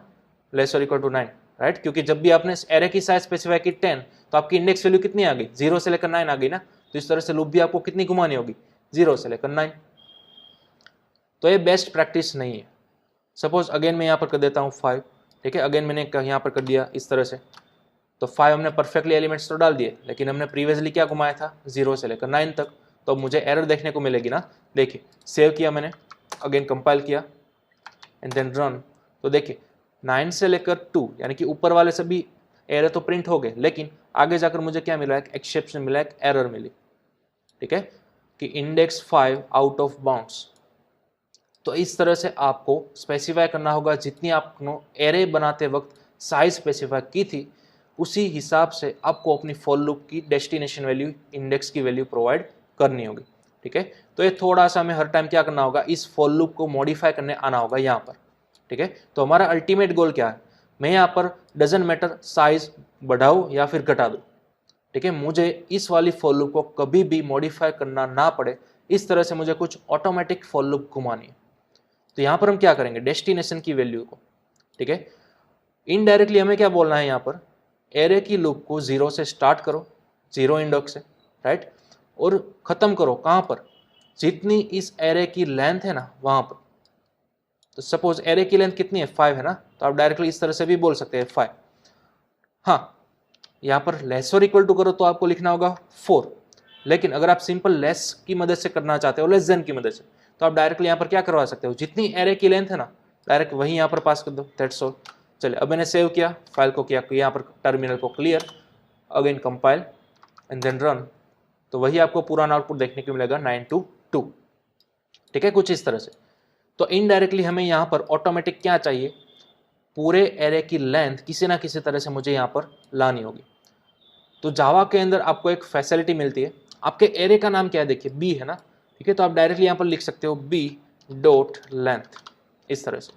लेस और इक्वल टू 9, राइट। क्योंकि जब भी आपने एरे की साइज स्पेसिफाई की 10, तो आपकी इंडेक्स वैल्यू कितनी आ गई, 0 से लेकर 9 आ गई ना। तो इस तरह से लूप भी आपको कितनी घुमानी होगी, 0 से लेकर 9। तो ये बेस्ट प्रैक्टिस नहीं है। सपोज अगेन मैं यहाँ पर कर देता हूँ 5, ठीक है। अगेन मैंने यहाँ पर कर दिया इस तरह से, तो 5 हमने परफेक्टली एलिमेंट्स तो डाल दिए, लेकिन हमने प्रीवियसली क्या घुमाया था, 0 से लेकर 9 तक, तो मुझे एरर देखने को मिलेगी ना। देखिए सेव किया मैंने, अगेन कंपाइल किया एंड देन रन, तो देखिए 9 से लेकर 2 यानी कि ऊपर वाले सभी एरर तो प्रिंट हो गए, लेकिन आगे जाकर मुझे क्या मिला, एक एक्सेप्शन मिला, एक एरर मिली, ठीक है, कि इंडेक्स 5 आउट ऑफ बाउंड्स। तो इस तरह से आपको स्पेसिफाई करना होगा, जितनी आपने एरे बनाते वक्त साइज स्पेसिफाई की थी उसी हिसाब से आपको अपनी फॉर लूप की डेस्टिनेशन वैल्यू, इंडेक्स की वैल्यू प्रोवाइड करनी होगी, ठीक है। तो ये थोड़ा सा हमें हर टाइम क्या करना होगा, इस फॉर लूप को मॉडिफाई करने आना होगा यहाँ पर, ठीक है। तो हमारा अल्टीमेट गोल क्या है, मैं यहाँ पर डजंट मैटर साइज बढ़ाऊँ या फिर घटा दूँ, ठीक है। मुझे इस वाली फॉर लूप को कभी भी मॉडिफाई करना ना पड़े, इस तरह से मुझे कुछ ऑटोमेटिक फॉर लूप घुमानी है। तो यहाँ पर हम क्या करेंगे, डेस्टिनेशन की वैल्यू को, ठीक है, इनडायरेक्टली हमें क्या बोलना है यहाँ पर, एरे की लूप को 0 से स्टार्ट करो, 0 इंडेक्स से, राइट, और खत्म करो कहाँ पर, जितनी इस एरे की लेंथ है ना वहां पर। तो सपोज एरे की लेंथ कितनी है 5 है ना, तो आप डायरेक्टली इस तरह से भी बोल सकते हैं 5। हाँ, यहाँ पर लेस और इक्वल टू करो तो आपको लिखना होगा 4, लेकिन अगर आप सिंपल लेस की मदद से करना चाहते हो, लेस देन की मदद से, तो आप डायरेक्टली यहाँ पर क्या करवा सकते हो, जितनी एरे की लेंथ है ना डायरेक्ट वही यहाँ पर पास कर दो, दैट्स ऑल। चलिए अब मैंने सेव किया, फाइल को किया यहाँ पर टर्मिनल को clear, again compile and then run, तो वही आपको पूरा आउटपुट देखने को मिलेगा 922। ठीक है, कुछ इस तरह से। तो इनडायरेक्टली हमें यहाँ पर ऑटोमेटिक क्या चाहिए, पूरे एरे की लेंथ किसी ना किसी तरह से मुझे यहाँ पर लानी होगी। तो जावा के अंदर आपको एक फैसिलिटी मिलती है, आपके एरे का नाम क्या है देखिए बी है ना, ठीक है, तो आप डायरेक्टली यहाँ पर लिख सकते हो बी डॉट लेंथ, इस तरह से।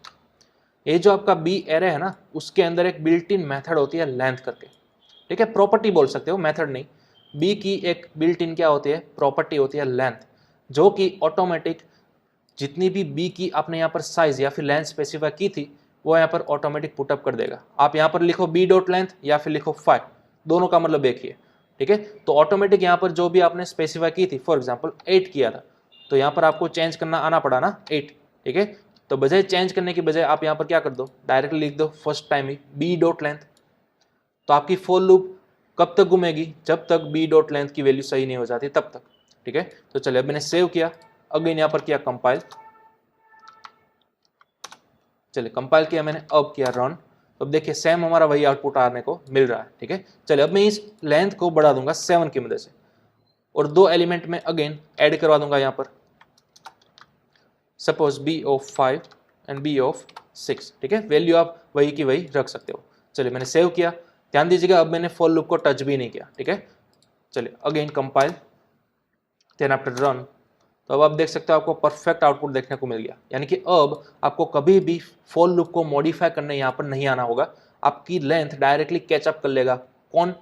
ये जो आपका बी एरे है ना उसके अंदर एक बिल्ट इन मेथड होती है लेंथ करके, ठीक है, प्रॉपर्टी बोल सकते हो, मेथड नहीं। बी की एक बिल्ट इन क्या होती है, प्रॉपर्टी होती है लेंथ, जो कि ऑटोमेटिक जितनी भी बी की आपने यहाँ पर साइज या फिर लेंथ स्पेसिफाई की थी वो यहाँ पर ऑटोमेटिक पुटअप कर देगा। आप यहाँ पर लिखो बी डॉट लेंथ या फिर लिखो 5, दोनों का मतलब एक ही है, ठीक है। तो ऑटोमेटिक यहाँ पर जो भी आपने स्पेसिफाई की थी, फॉर एग्जांपल 8 किया था, तो यहाँ पर आपको चेंज करना आना पड़ा ना 8, ठीक है। तो बजाय चेंज करने की बजाय आप यहाँ पर क्या कर दो, डायरेक्टली लिख दो फर्स्ट टाइम ही बी डॉट लेंथ। तो आपकी फॉर लूप कब तक घूमेगी, जब तक बी डॉट लेंथ की वैल्यू सही नहीं हो जाती तब तक, ठीक है। तो चलिए अब मैंने सेव किया, अगेन यहाँ पर किया कंपाइल, चलिए कंपाइल किया मैंने, अब किया रन, तो अब देखिए सेम हमारा वही आउटपुट आने को मिल रहा है, ठीक है। चलिए अब मैं इस लेंथ को बढ़ा दूंगा 7 की मदद से, और 2 एलिमेंट में अगेन ऐड करवा दूंगा यहाँ पर, suppose B of 5 and B of 6, ठीक है। वैल्यू आप वही की वही रख सकते हो। चलिए मैंने सेव किया, ध्यान दीजिएगा अब मैंने फॉर लूप को टच भी नहीं किया, ठीक है। चलिए again compile, then after run, तो अब आप देख सकते हो आपको परफेक्ट आउटपुट देखने को मिल गया। यानी कि अब आपको कभी भी फॉर लूप को मॉडिफाई करने यहाँ पर नहीं आना होगा, आपकी लेंथ डायरेक्टली कैचअप कर लेगा, कौन,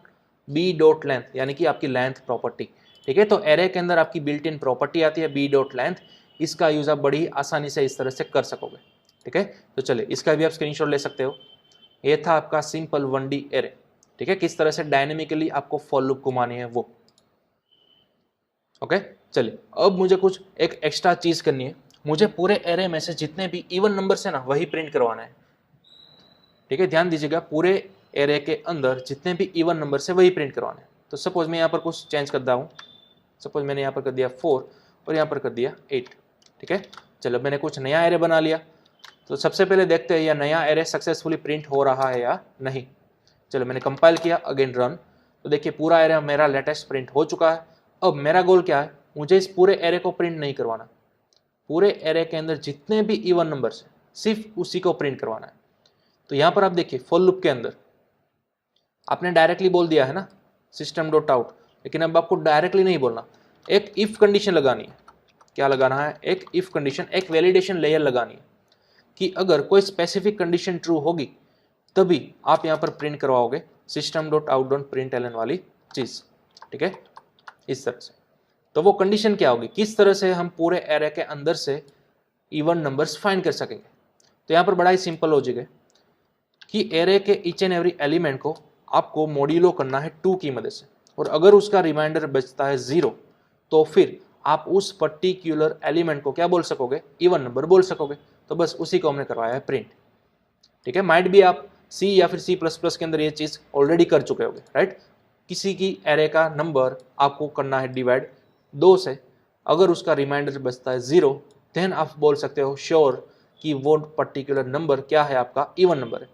बी डॉट लेंथ, यानी कि आपकी लेंथ प्रॉपर्टी, ठीक है। तो एरे के अंदर आपकी बिल्ट इन प्रॉपर्टी आती है बी डॉट लेंथ, इसका यूज आप बड़ी आसानी से इस तरह से कर सकोगे, ठीक है। तो चलिए इसका भी आप स्क्रीनशॉट ले सकते हो। ये था आपका सिंपल 1D एरे, ठीक है, किस तरह से डायनेमिकली आपको फॉर लूप घुमानी है वो, ओके। चलिए अब मुझे कुछ एक एक्स्ट्रा चीज करनी है, मुझे पूरे एरे में से जितने भी इवन नंबर है ना वही प्रिंट करवाना है, ठीक है। ध्यान दीजिएगा पूरे एरे के अंदर जितने भी इवन नंबर है वही प्रिंट करवाना है। तो सपोज मैं यहाँ पर कुछ चेंज करता हूँ, सपोज मैंने यहाँ पर कर दिया 4 और यहाँ पर कर दिया 8, ठीक है। चलो मैंने कुछ नया एरे बना लिया, तो सबसे पहले देखते हैं यह नया एरे सक्सेसफुली प्रिंट हो रहा है या नहीं। चलो मैंने कंपाइल किया, अगेन रन, तो देखिए पूरा एरे मेरा लेटेस्ट प्रिंट हो चुका है। अब मेरा गोल क्या है, मुझे इस पूरे एरे को प्रिंट नहीं करवाना, पूरे एरे के अंदर जितने भी इवन नंबर्स हैं सिर्फ उसी को प्रिंट करवाना है। तो यहाँ पर आप देखिए फॉर लूप के अंदर आपने डायरेक्टली बोल दिया है ना सिस्टम डॉट आउट, लेकिन अब आपको डायरेक्टली नहीं बोलना, एक इफ कंडीशन लगानी है। क्या लगाना है, एक इफ कंडीशन, एक वैलिडेशन लेयर लगानी है कि अगर कोई स्पेसिफिक कंडीशन ट्रू होगी तभी आप यहाँ पर प्रिंट करवाओगे system dot out dot println वाली चीज, ठीक है, इस तरह से। तो वो कंडीशन क्या होगी, किस तरह से हम पूरे एरे के अंदर से इवन नंबर्स फाइंड कर सकेंगे। तो यहाँ पर बड़ा ही सिंपल लॉजिक है कि एरे के ईच एंड एवरी एलिमेंट को आपको मॉड्यूलो करना है 2 की मदद से, और अगर उसका रिमाइंडर बचता है 0 तो फिर आप उस पर्टिकुलर एलिमेंट को क्या बोल सकोगे, इवन नंबर बोल सकोगे। तो बस उसी को हमने करवाया है प्रिंट, ठीक है। माइट भी आप सी या फिर C++ के अंदर ये चीज ऑलरेडी कर चुके होगे, राइट। किसी की एरे का नंबर आपको करना है डिवाइड 2 से, अगर उसका रिमाइंडर बचता है 0 देन आप बोल सकते हो श्योर कि वो पर्टिकुलर नंबर क्या है, आपका इवन नंबर है,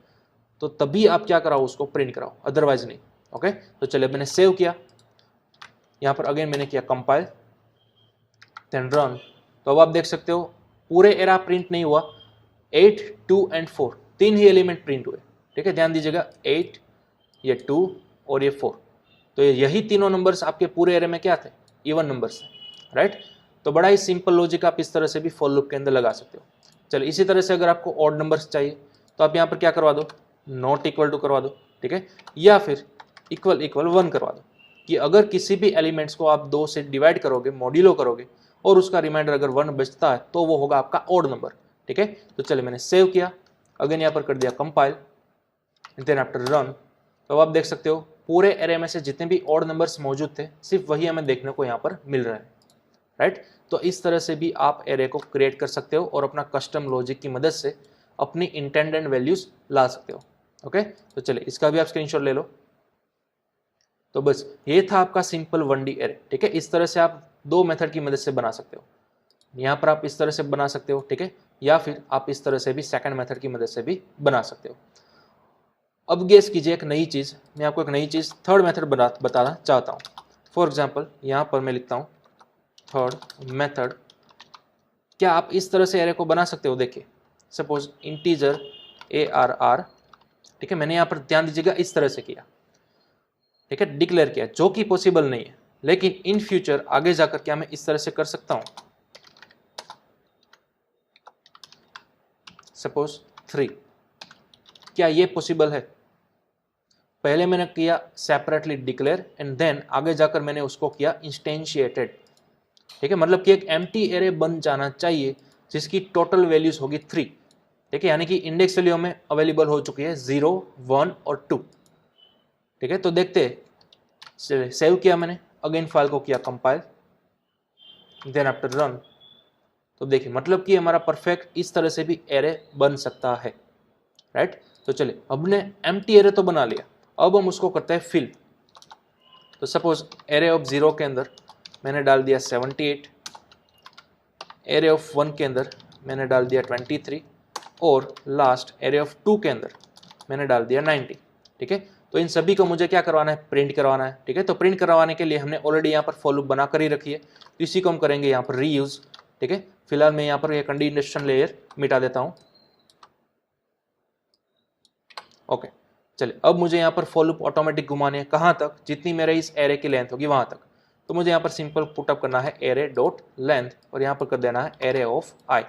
तो तभी आप क्या कराओ, उसको प्रिंट कराओ, अदरवाइज नहीं, ओके। तो चलिए मैंने सेव किया, यहाँ पर अगेन मैंने किया कंपाइल देन रन, तो अब आप देख सकते हो पूरे एरा प्रिंट नहीं हुआ, 8, 2 एंड 4 3 ही एलिमेंट प्रिंट हुए, ठीक है। ध्यान दीजिएगा 8, ये 2 और ये 4, तो यही तीनों नंबर्स आपके पूरे एरे में क्या थे, इवन नंबर्स थे, राइट। तो बड़ा ही सिंपल लॉजिक आप इस तरह से भी फॉर लूप के अंदर लगा सकते हो। चलिए इसी तरह से अगर आपको ऑड नंबर्स चाहिए तो आप यहाँ पर क्या करवा दो, नॉट इक्वल टू करवा दो, ठीक है, या फिर इक्वल इक्वल 1 करवा दो, कि अगर किसी भी एलिमेंट्स को आप 2 से डिवाइड करोगे, मॉड्यूलो करोगे, और उसका रिमाइंडर अगर 1 बचता है तो वो होगा आपका ऑड नंबर, ठीक है। तो चलिए मैंने सेव किया, अगेन यहाँ पर कर दिया कंपाइल देन आफ्टर रन, तो अब आप देख सकते हो पूरे एरे में से जितने भी ऑड नंबर्स मौजूद थे सिर्फ वही हमें देखने को यहाँ पर मिल रहा है, राइट। तो इस तरह से भी आप एरे को क्रिएट कर सकते हो और अपना कस्टम लॉजिक की मदद से अपनी इंटेंडेड वैल्यूज ला सकते हो। ओके, तो चलिए इसका भी आप स्क्रीनशॉट ले लो। तो बस ये था आपका सिंपल 1D एरे, ठीक है। इस तरह से आप दो मेथड की मदद से बना सकते हो। यहाँ पर आप इस तरह से बना सकते हो, ठीक है, या फिर आप इस तरह से भी सेकंड मेथड की मदद से भी बना सकते हो। अब गेस कीजिए एक नई चीज़, मैं आपको एक नई चीज़ थर्ड मेथड बताना चाहता हूँ। फॉर एग्जाम्पल यहाँ पर मैं लिखता हूँ थर्ड मेथड। क्या आप इस तरह से एरे को बना सकते हो? देखिए सपोज इंटीजर ARR, ठीक है, मैंने यहाँ पर ध्यान दीजिएगा इस तरह से किया, ठीक है, डिक्लेयर किया, जो कि पॉसिबल नहीं है। लेकिन इन फ्यूचर आगे जाकर क्या मैं इस तरह से कर सकता हूँ? सपोज 3, क्या ये पॉसिबल है? पहले मैंने किया सेपरेटली डिक्लेयर एंड देन आगे जाकर मैंने उसको किया इंस्टेंशिएटेड, ठीक है, मतलब कि एक एम्प्टी एरे बन जाना चाहिए जिसकी टोटल वैल्यूज होगी 3, ठीक है, यानी कि इंडेक्स वैल्यू में अवेलेबल हो चुकी है 0, 1 और 2, ठीक है। तो देखते हैं, सेव किया मैंने, अगेन फाइल को किया कंपाइल, देन आफ्टर रन, तो देखिए मतलब कि हमारा परफेक्ट इस तरह से भी एरे बन सकता है, राइट। तो चलिए हमने एम्प्टी एरे तो बना लिया, अब हम उसको करते हैं फिल। तो सपोज एरे ऑफ 0 के अंदर मैंने डाल दिया 78, एरे ऑफ 1 के अंदर मैंने डाल दिया 23 और लास्ट एरे ऑफ 2 के अंदर मैंने डाल दिया 90, ठीक है। तो इन सभी को मुझे क्या करवाना है? प्रिंट करवाना है, ठीक है। तो प्रिंट करवाने के लिए हमने ऑलरेडी यहाँ पर फॉर लूप बना कर ही रखी है, तो इसी को हम करेंगे यहाँ पर रीयूज, ठीक है। फिलहाल मैं यहाँ पर ये कंडीशन लेयर मिटा देता हूँ। ओके, चलिए अब मुझे यहाँ पर फॉर लूप ऑटोमेटिक घुमाने हैं, कहाँ तक? जितनी मेरे इस एरे की लेंथ होगी वहां तक। तो मुझे यहाँ पर सिंपल पुटअप करना है एरे डॉट लेंथ और यहाँ पर कर देना है एरे ऑफ आई,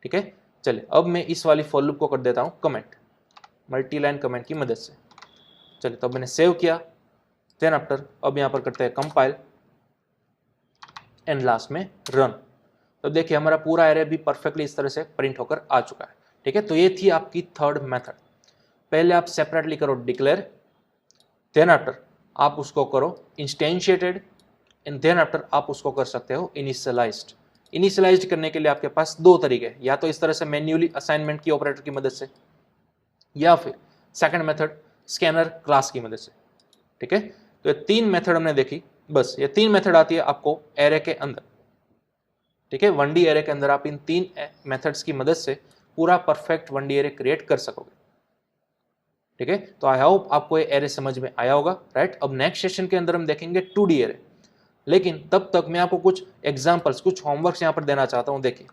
ठीक है। चलिए अब मैं इस वाली फॉर लूप को कर देता हूँ कमेंट, मल्टी लाइन कमेंट की मदद से। चलिए तो अब मैंने सेव किया, देन आफ्टर अब यहाँ पर करते हैं कंपाइल एंड लास्ट में रन। तो देखिए हमारा पूरा एरे भी परफेक्टली इस तरह से प्रिंट होकर आ चुका है, ठीक है। तो ये थी आपकी थर्ड मेथड। पहले आप सेपरेटली करो डिक्लेयर, देन आफ्टर आप उसको करो इंस्टेंशिएटेड एंड देन आफ्टर आप उसको कर सकते हो इनिशियलाइज्ड। इनिशियलाइज्ड करने के लिए आपके पास दो तरीके हैं, या तो इस तरह से मैन्युअली असाइनमेंट की ऑपरेटर की मदद से, या फिर सेकंड मेथड स्कैनर क्लास की मदद से, ठीक है। तो ये तीन मेथड हमने देखी, बस ये तीन मेथड आती है आपको एरे के अंदर, ठीक है। 1D एरे के अंदर आप इन तीन मेथड्स की मदद से पूरा परफेक्ट 1D एरे क्रिएट कर सकोगे, ठीक है। तो आई होप आपको ये एरे समझ में आया होगा, राइट। अब नेक्स्ट सेशन के अंदर हम देखेंगे 2D एरे, लेकिन तब तक मैं आपको कुछ एग्जांपल्स, कुछ होमवर्क्स यहाँ पर देना चाहता हूँ। देखिए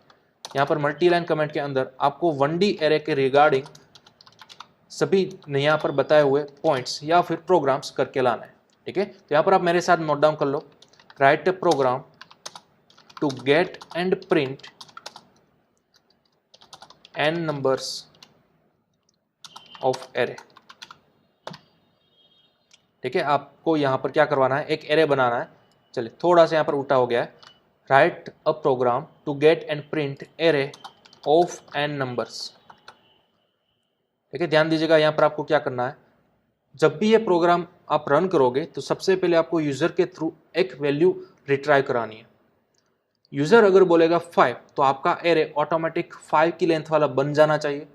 यहाँ पर मल्टी लाइन कमेंट के अंदर आपको 1D एरे के रिगार्डिंग सभी यहाँ पर बताए हुए पॉइंट्स या फिर प्रोग्राम्स करके लाना है, ठीक है। तो यहाँ पर आप मेरे साथ नोट डाउन कर लो, write a program to get and print n numbers of array, ठीक है। आपको यहाँ पर क्या करवाना है? एक एरे बनाना है। चलिए थोड़ा सा यहाँ पर उल्टा हो गया है, write a program to get and print array of n numbers, ठीक है। ध्यान दीजिएगा यहाँ पर आपको क्या करना है, जब भी ये प्रोग्राम आप रन करोगे तो सबसे पहले आपको यूजर के थ्रू एक वैल्यू रिट्राइव करानी है। यूजर अगर बोलेगा 5 तो आपका एरे ऑटोमेटिक 5 की लेंथ वाला बन जाना चाहिए।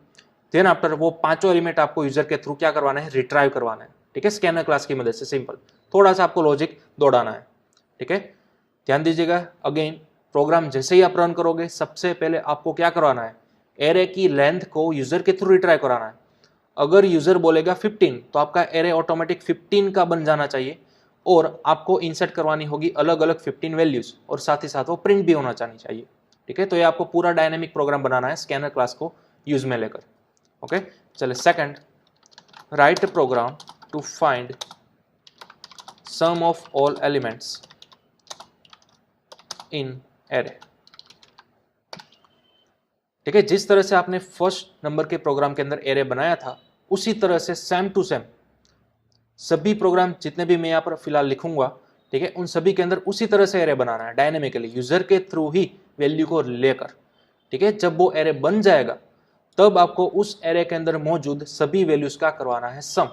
देन आफ्टर वो पांचों एलिमेंट आपको यूजर के थ्रू क्या करवाना है? रिट्राइव करवाना है, ठीक है, स्कैनर क्लास की मदद से। सिंपल, थोड़ा सा आपको लॉजिक दौड़ाना है, ठीक है। ध्यान दीजिएगा, अगेन प्रोग्राम जैसे ही आप रन करोगे सबसे पहले आपको क्या करवाना है? एरे की लेंथ को यूजर के थ्रू रिट्राइव कराना है। अगर यूजर बोलेगा 15 तो आपका एरे ऑटोमेटिक 15 का बन जाना चाहिए और आपको इंसर्ट करवानी होगी अलग अलग 15 वैल्यूज और साथ ही साथ वो प्रिंट भी होना चाहिए, ठीक है। तो ये आपको पूरा डायनेमिक प्रोग्राम बनाना है स्कैनर क्लास को यूज में लेकर। ओके, चले second, write program to find sum of all elements in array, ठीक है। जिस तरह से आपने फर्स्ट नंबर के प्रोग्राम के अंदर एरे बनाया था उसी तरह से सेम टू सेम सभी प्रोग्राम जितने भी मैं यहाँ पर फिलहाल लिखूंगा, ठीक है, उन सभी के अंदर उसी तरह से एरे बनाना है डायनेमिकली यूजर के थ्रू ही वैल्यू को लेकर, ठीक है। जब वो एरे बन जाएगा तब आपको उस एरे के अंदर मौजूद सभी वैल्यूज का करवाना है सम,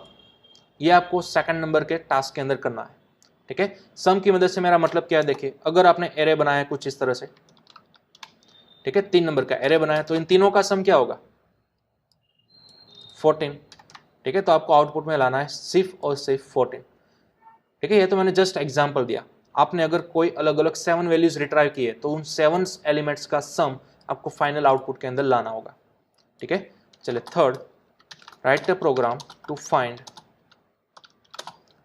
ये आपको सेकंड नंबर के टास्क के अंदर करना है। ठीक है, सम की मदद से मेरा मतलब क्या है, देखिए अगर आपने एरे बनाया है कुछ इस तरह से, ठीक है 3 नंबर का एरे बनाया, तो इन तीनों का सम क्या होगा 14। ठीक है, तो आपको आउटपुट में लाना है सिर्फ और सिर्फ 14। ठीक है, ये तो मैंने जस्ट एग्जांपल दिया। आपने अगर कोई अलग अलग 7 वैल्यूज रिट्राइव किए तो उन 7 एलिमेंट्स का सम आपको फाइनल आउटपुट के अंदर लाना होगा। ठीक है, चलिए third, write the program to find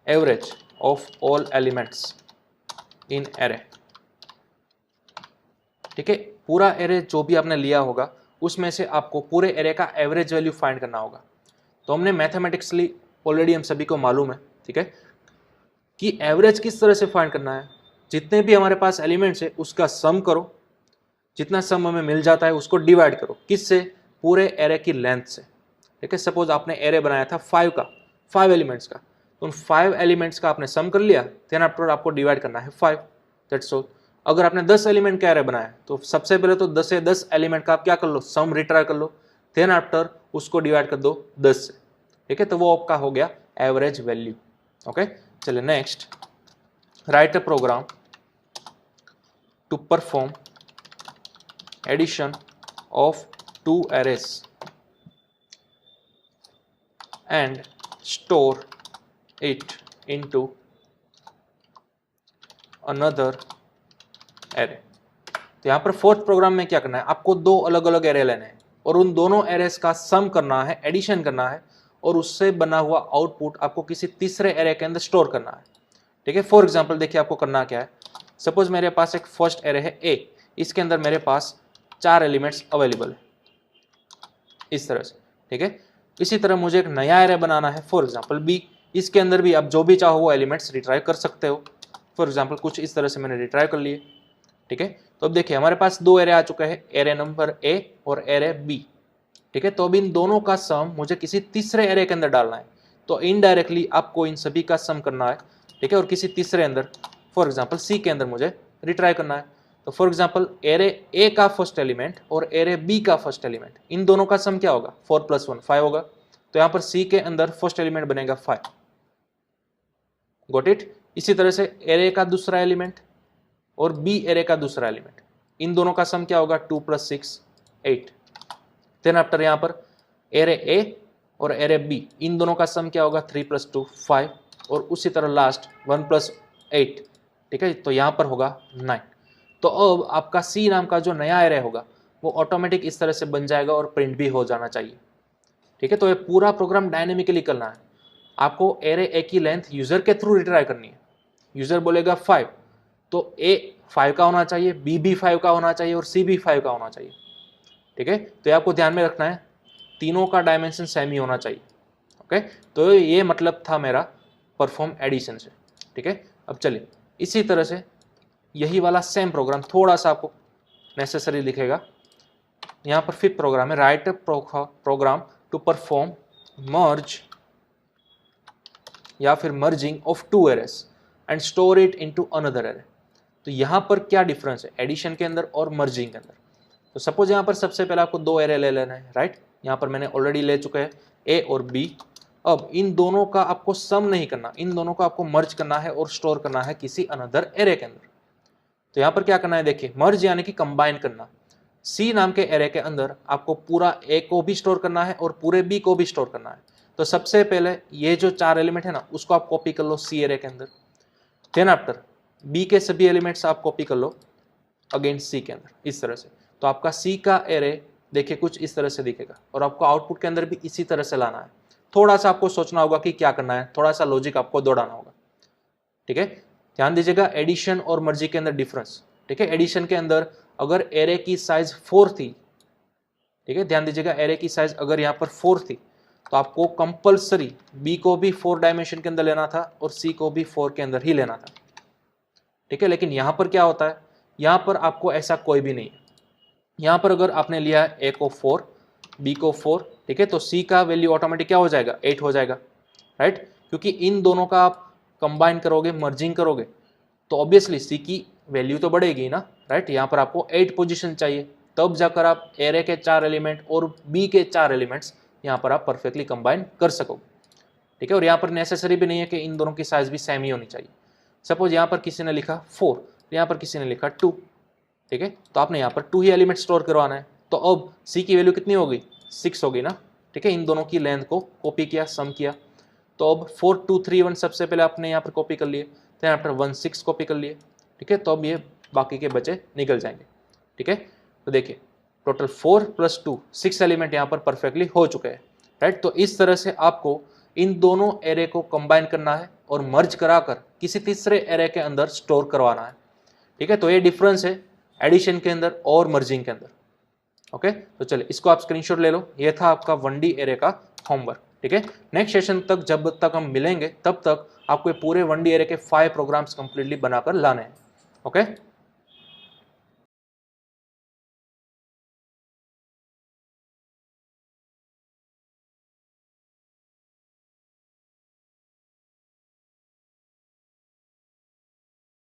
average of all elements in array. ठीक है, पूरा एरे जो भी आपने लिया होगा उसमें से आपको पूरे एरे का एवरेज वैल्यू फाइंड करना होगा। तो हमने मैथमेटिक्सली ऑलरेडी हम सभी को मालूम है, ठीक है, कि एवरेज किस तरह से फाइंड करना है। जितने भी हमारे पास एलिमेंट्स है उसका सम करो, जितना सम हमें मिल जाता है उसको डिवाइड करो, किससे, पूरे एरे की लेंथ से। ठीक है, सपोज आपने एरे बनाया था 5 का, 5 एलिमेंट्स का, तो उन 5 एलिमेंट्स का आपने सम कर लिया, देन आफ्टर आपको डिवाइड करना है 5, दैट्स ऑल। अगर आपने 10 एलिमेंट का एरे बनाया तो सबसे पहले तो 10 से 10 एलिमेंट का आप क्या कर लो, सम रिट्राई कर लो, देन आफ्टर उसको डिवाइड कर दो 10 से। ठीक है, तो वो आपका हो गया एवरेज वैल्यू। ओके, चलिए next, write a program to perform addition of 2 arrays and store it into another array। तो यहाँ पर फोर्थ प्रोग्राम में क्या करना है, आपको 2 अलग अलग एरे लेने हैं और उन दोनों एरेस का सम करना है, एडिशन करना है, और उससे बना हुआ आउटपुट आपको किसी तीसरे एरे के अंदर स्टोर करना है। ठीक है, फॉर एग्जांपल देखिए आपको करना क्या है, सपोज मेरे पास एक फर्स्ट एरे है ए, इसके अंदर मेरे पास 4 एलिमेंट्स अवेलेबल है इस तरह से। ठीक है, इसी तरह मुझे एक नया एरे बनाना है, फॉर एग्जांपल बी, इसके अंदर भी आप जो भी चाहो वो एलिमेंट्स रिट्राइव कर सकते हो। फॉर एग्जांपल कुछ इस तरह से मैंने रिट्राइव कर लिए। ठीक है, तो अब देखिए हमारे पास 2 एरे आ चुके हैं, एरे नंबर ए और एरे बी। ठीक है, तो अब इन दोनों का सम मुझे किसी तीसरे एरे के अंदर डालना है, तो इनडायरेक्टली आपको इन सभी का सम करना है। ठीक है, और किसी तीसरे अंदर, फॉर एग्जांपल सी के अंदर मुझे रिट्राई करना है। तो फॉर एग्जांपल एरे ए का फर्स्ट एलिमेंट और एरे बी का फर्स्ट एलिमेंट, इन दोनों का सम क्या होगा, 4 + 1 5 होगा। तो यहाँ पर सी के अंदर फर्स्ट एलिमेंट बनेगा 5, गॉट इट। इसी तरह से एरे का दूसरा एलिमेंट और बी एरे का दूसरा एलिमेंट, इन दोनों का सम क्या होगा, 2 + 6 8। देन आफ्टर यहाँ पर एरे ए और एरे बी, इन दोनों का सम क्या होगा, 3 + 2 5, और उसी तरह लास्ट 1 + 8। ठीक है, तो यहाँ पर होगा 9। तो अब आपका सी नाम का जो नया एरे होगा वो ऑटोमेटिक इस तरह से बन जाएगा और प्रिंट भी हो जाना चाहिए। ठीक है, तो ये पूरा प्रोग्राम डायनेमिकली करना है। आपको एरे ए की लेंथ यूजर के थ्रू रिट्राई करनी है। यूजर बोलेगा 5, तो ए 5 का होना चाहिए, बी भी 5 का होना चाहिए और सी भी 5 का होना चाहिए। ठीक है, तो ये आपको ध्यान में रखना है, तीनों का डायमेंशन सेम ही होना चाहिए। ओके, तो ये मतलब था मेरा परफॉर्म एडिशन से। ठीक है, अब चलिए इसी तरह से यही वाला सेम प्रोग्राम थोड़ा सा आपको नेसेसरी दिखेगा। यहाँ पर 5th प्रोग्राम है, write program to perform merge या फिर merging of 2 arrays and store it into another array. तो यहाँ पर क्या डिफरेंस है एडिशन के अंदर और मर्जिंग के अंदर। तो सपोज यहाँ पर सबसे पहले आपको 2 एरे ले लेना है, राइट। यहाँ पर मैंने ऑलरेडी ले चुका है ए और बी। अब इन दोनों का आपको सम नहीं करना, इन दोनों को आपको मर्ज करना है और स्टोर करना है किसी अनदर एरे के अंदर। तो यहाँ पर क्या करना है, देखिए मर्ज यानी कि कंबाइन करना। सी नाम के एरे के अंदर आपको पूरा ए को भी स्टोर करना है और पूरे बी को भी स्टोर करना है। तो सबसे पहले ये जो 4 एलिमेंट है ना, उसको आप कॉपी कर लो सी एरे के अंदर। देन आफ्टर बी के सभी एलिमेंट्स आप कॉपी कर लो अगेन सी के अंदर, इस तरह से। तो आपका सी का एरे देखिए कुछ इस तरह से दिखेगा और आपको आउटपुट के अंदर भी इसी तरह से लाना है। थोड़ा सा आपको सोचना होगा कि क्या करना है, थोड़ा सा लॉजिक आपको दौड़ाना होगा। ठीक है, ध्यान दीजिएगा एडिशन और मर्जी के अंदर डिफरेंस। ठीक है, एडिशन के अंदर अगर एरे की साइज 4 थी, ठीक है, ध्यान दीजिएगा एरे की साइज अगर यहाँ पर 4 थी तो आपको कंपलसरी बी को भी 4 डायमेंशन के अंदर लेना था और सी को भी 4 के अंदर ही लेना था। ठीक है, लेकिन यहाँ पर क्या होता है, यहाँ पर आपको ऐसा कोई भी नहीं है। यहाँ पर अगर आपने लिया है ए को 4, बी को 4, ठीक है, तो सी का वैल्यू ऑटोमेटिक क्या हो जाएगा, 8 हो जाएगा, राइट। क्योंकि इन दोनों का आप कंबाइन करोगे, मर्जिंग करोगे, तो ऑब्वियसली सी की वैल्यू तो बढ़ेगी ना, राइट। यहाँ पर आपको 8 पोजीशन चाहिए, तब जाकर आप एरे के 4 एलिमेंट और बी के 4 एलिमेंट्स यहाँ पर आप परफेक्टली कंबाइन कर सकोगे। ठीक है। और यहाँ पर नेसेसरी भी नहीं है कि इन दोनों की साइज भी सेम ही होनी चाहिए। सपोज यहाँ पर किसी ने लिखा 4, यहाँ पर किसी ने लिखा 2, ठीक है, तो आपने यहाँ पर 2 ही एलिमेंट स्टोर करवाना है। तो अब C की वैल्यू कितनी होगी, 6 होगी ना, ठीक है। इन दोनों की लेंथ को कॉपी किया, सम किया, तो अब 4 2 3 1 सबसे पहले आपने यहाँ पर कॉपी कर लिए, तो यहाँ पर 1 6 कॉपी कर लिए, ठीक है। तो अब ये बाकी के बचे निकल जाएंगे, ठीक है। तो देखिए टोटल 4 + 2 6 एलिमेंट यहाँ पर परफेक्टली हो चुके हैं, राइट। तो इस तरह से आपको इन दोनों एरे को कंबाइन करना है और मर्ज कराकर किसी तीसरे एरे के अंदर स्टोर करवाना है, ठीक है। तो ये डिफरेंस है एडिशन के अंदर और मर्जिंग के अंदर। ओके, तो चलिए इसको आप स्क्रीनशॉट ले लो। ये था आपका 1D एरे का होमवर्क, ठीक है। नेक्स्ट सेशन तक जब तक हम मिलेंगे तब तक आपको पूरे 1D एरे के 5 प्रोग्राम्स कंप्लीटली बनाकर लाने हैं। ओके।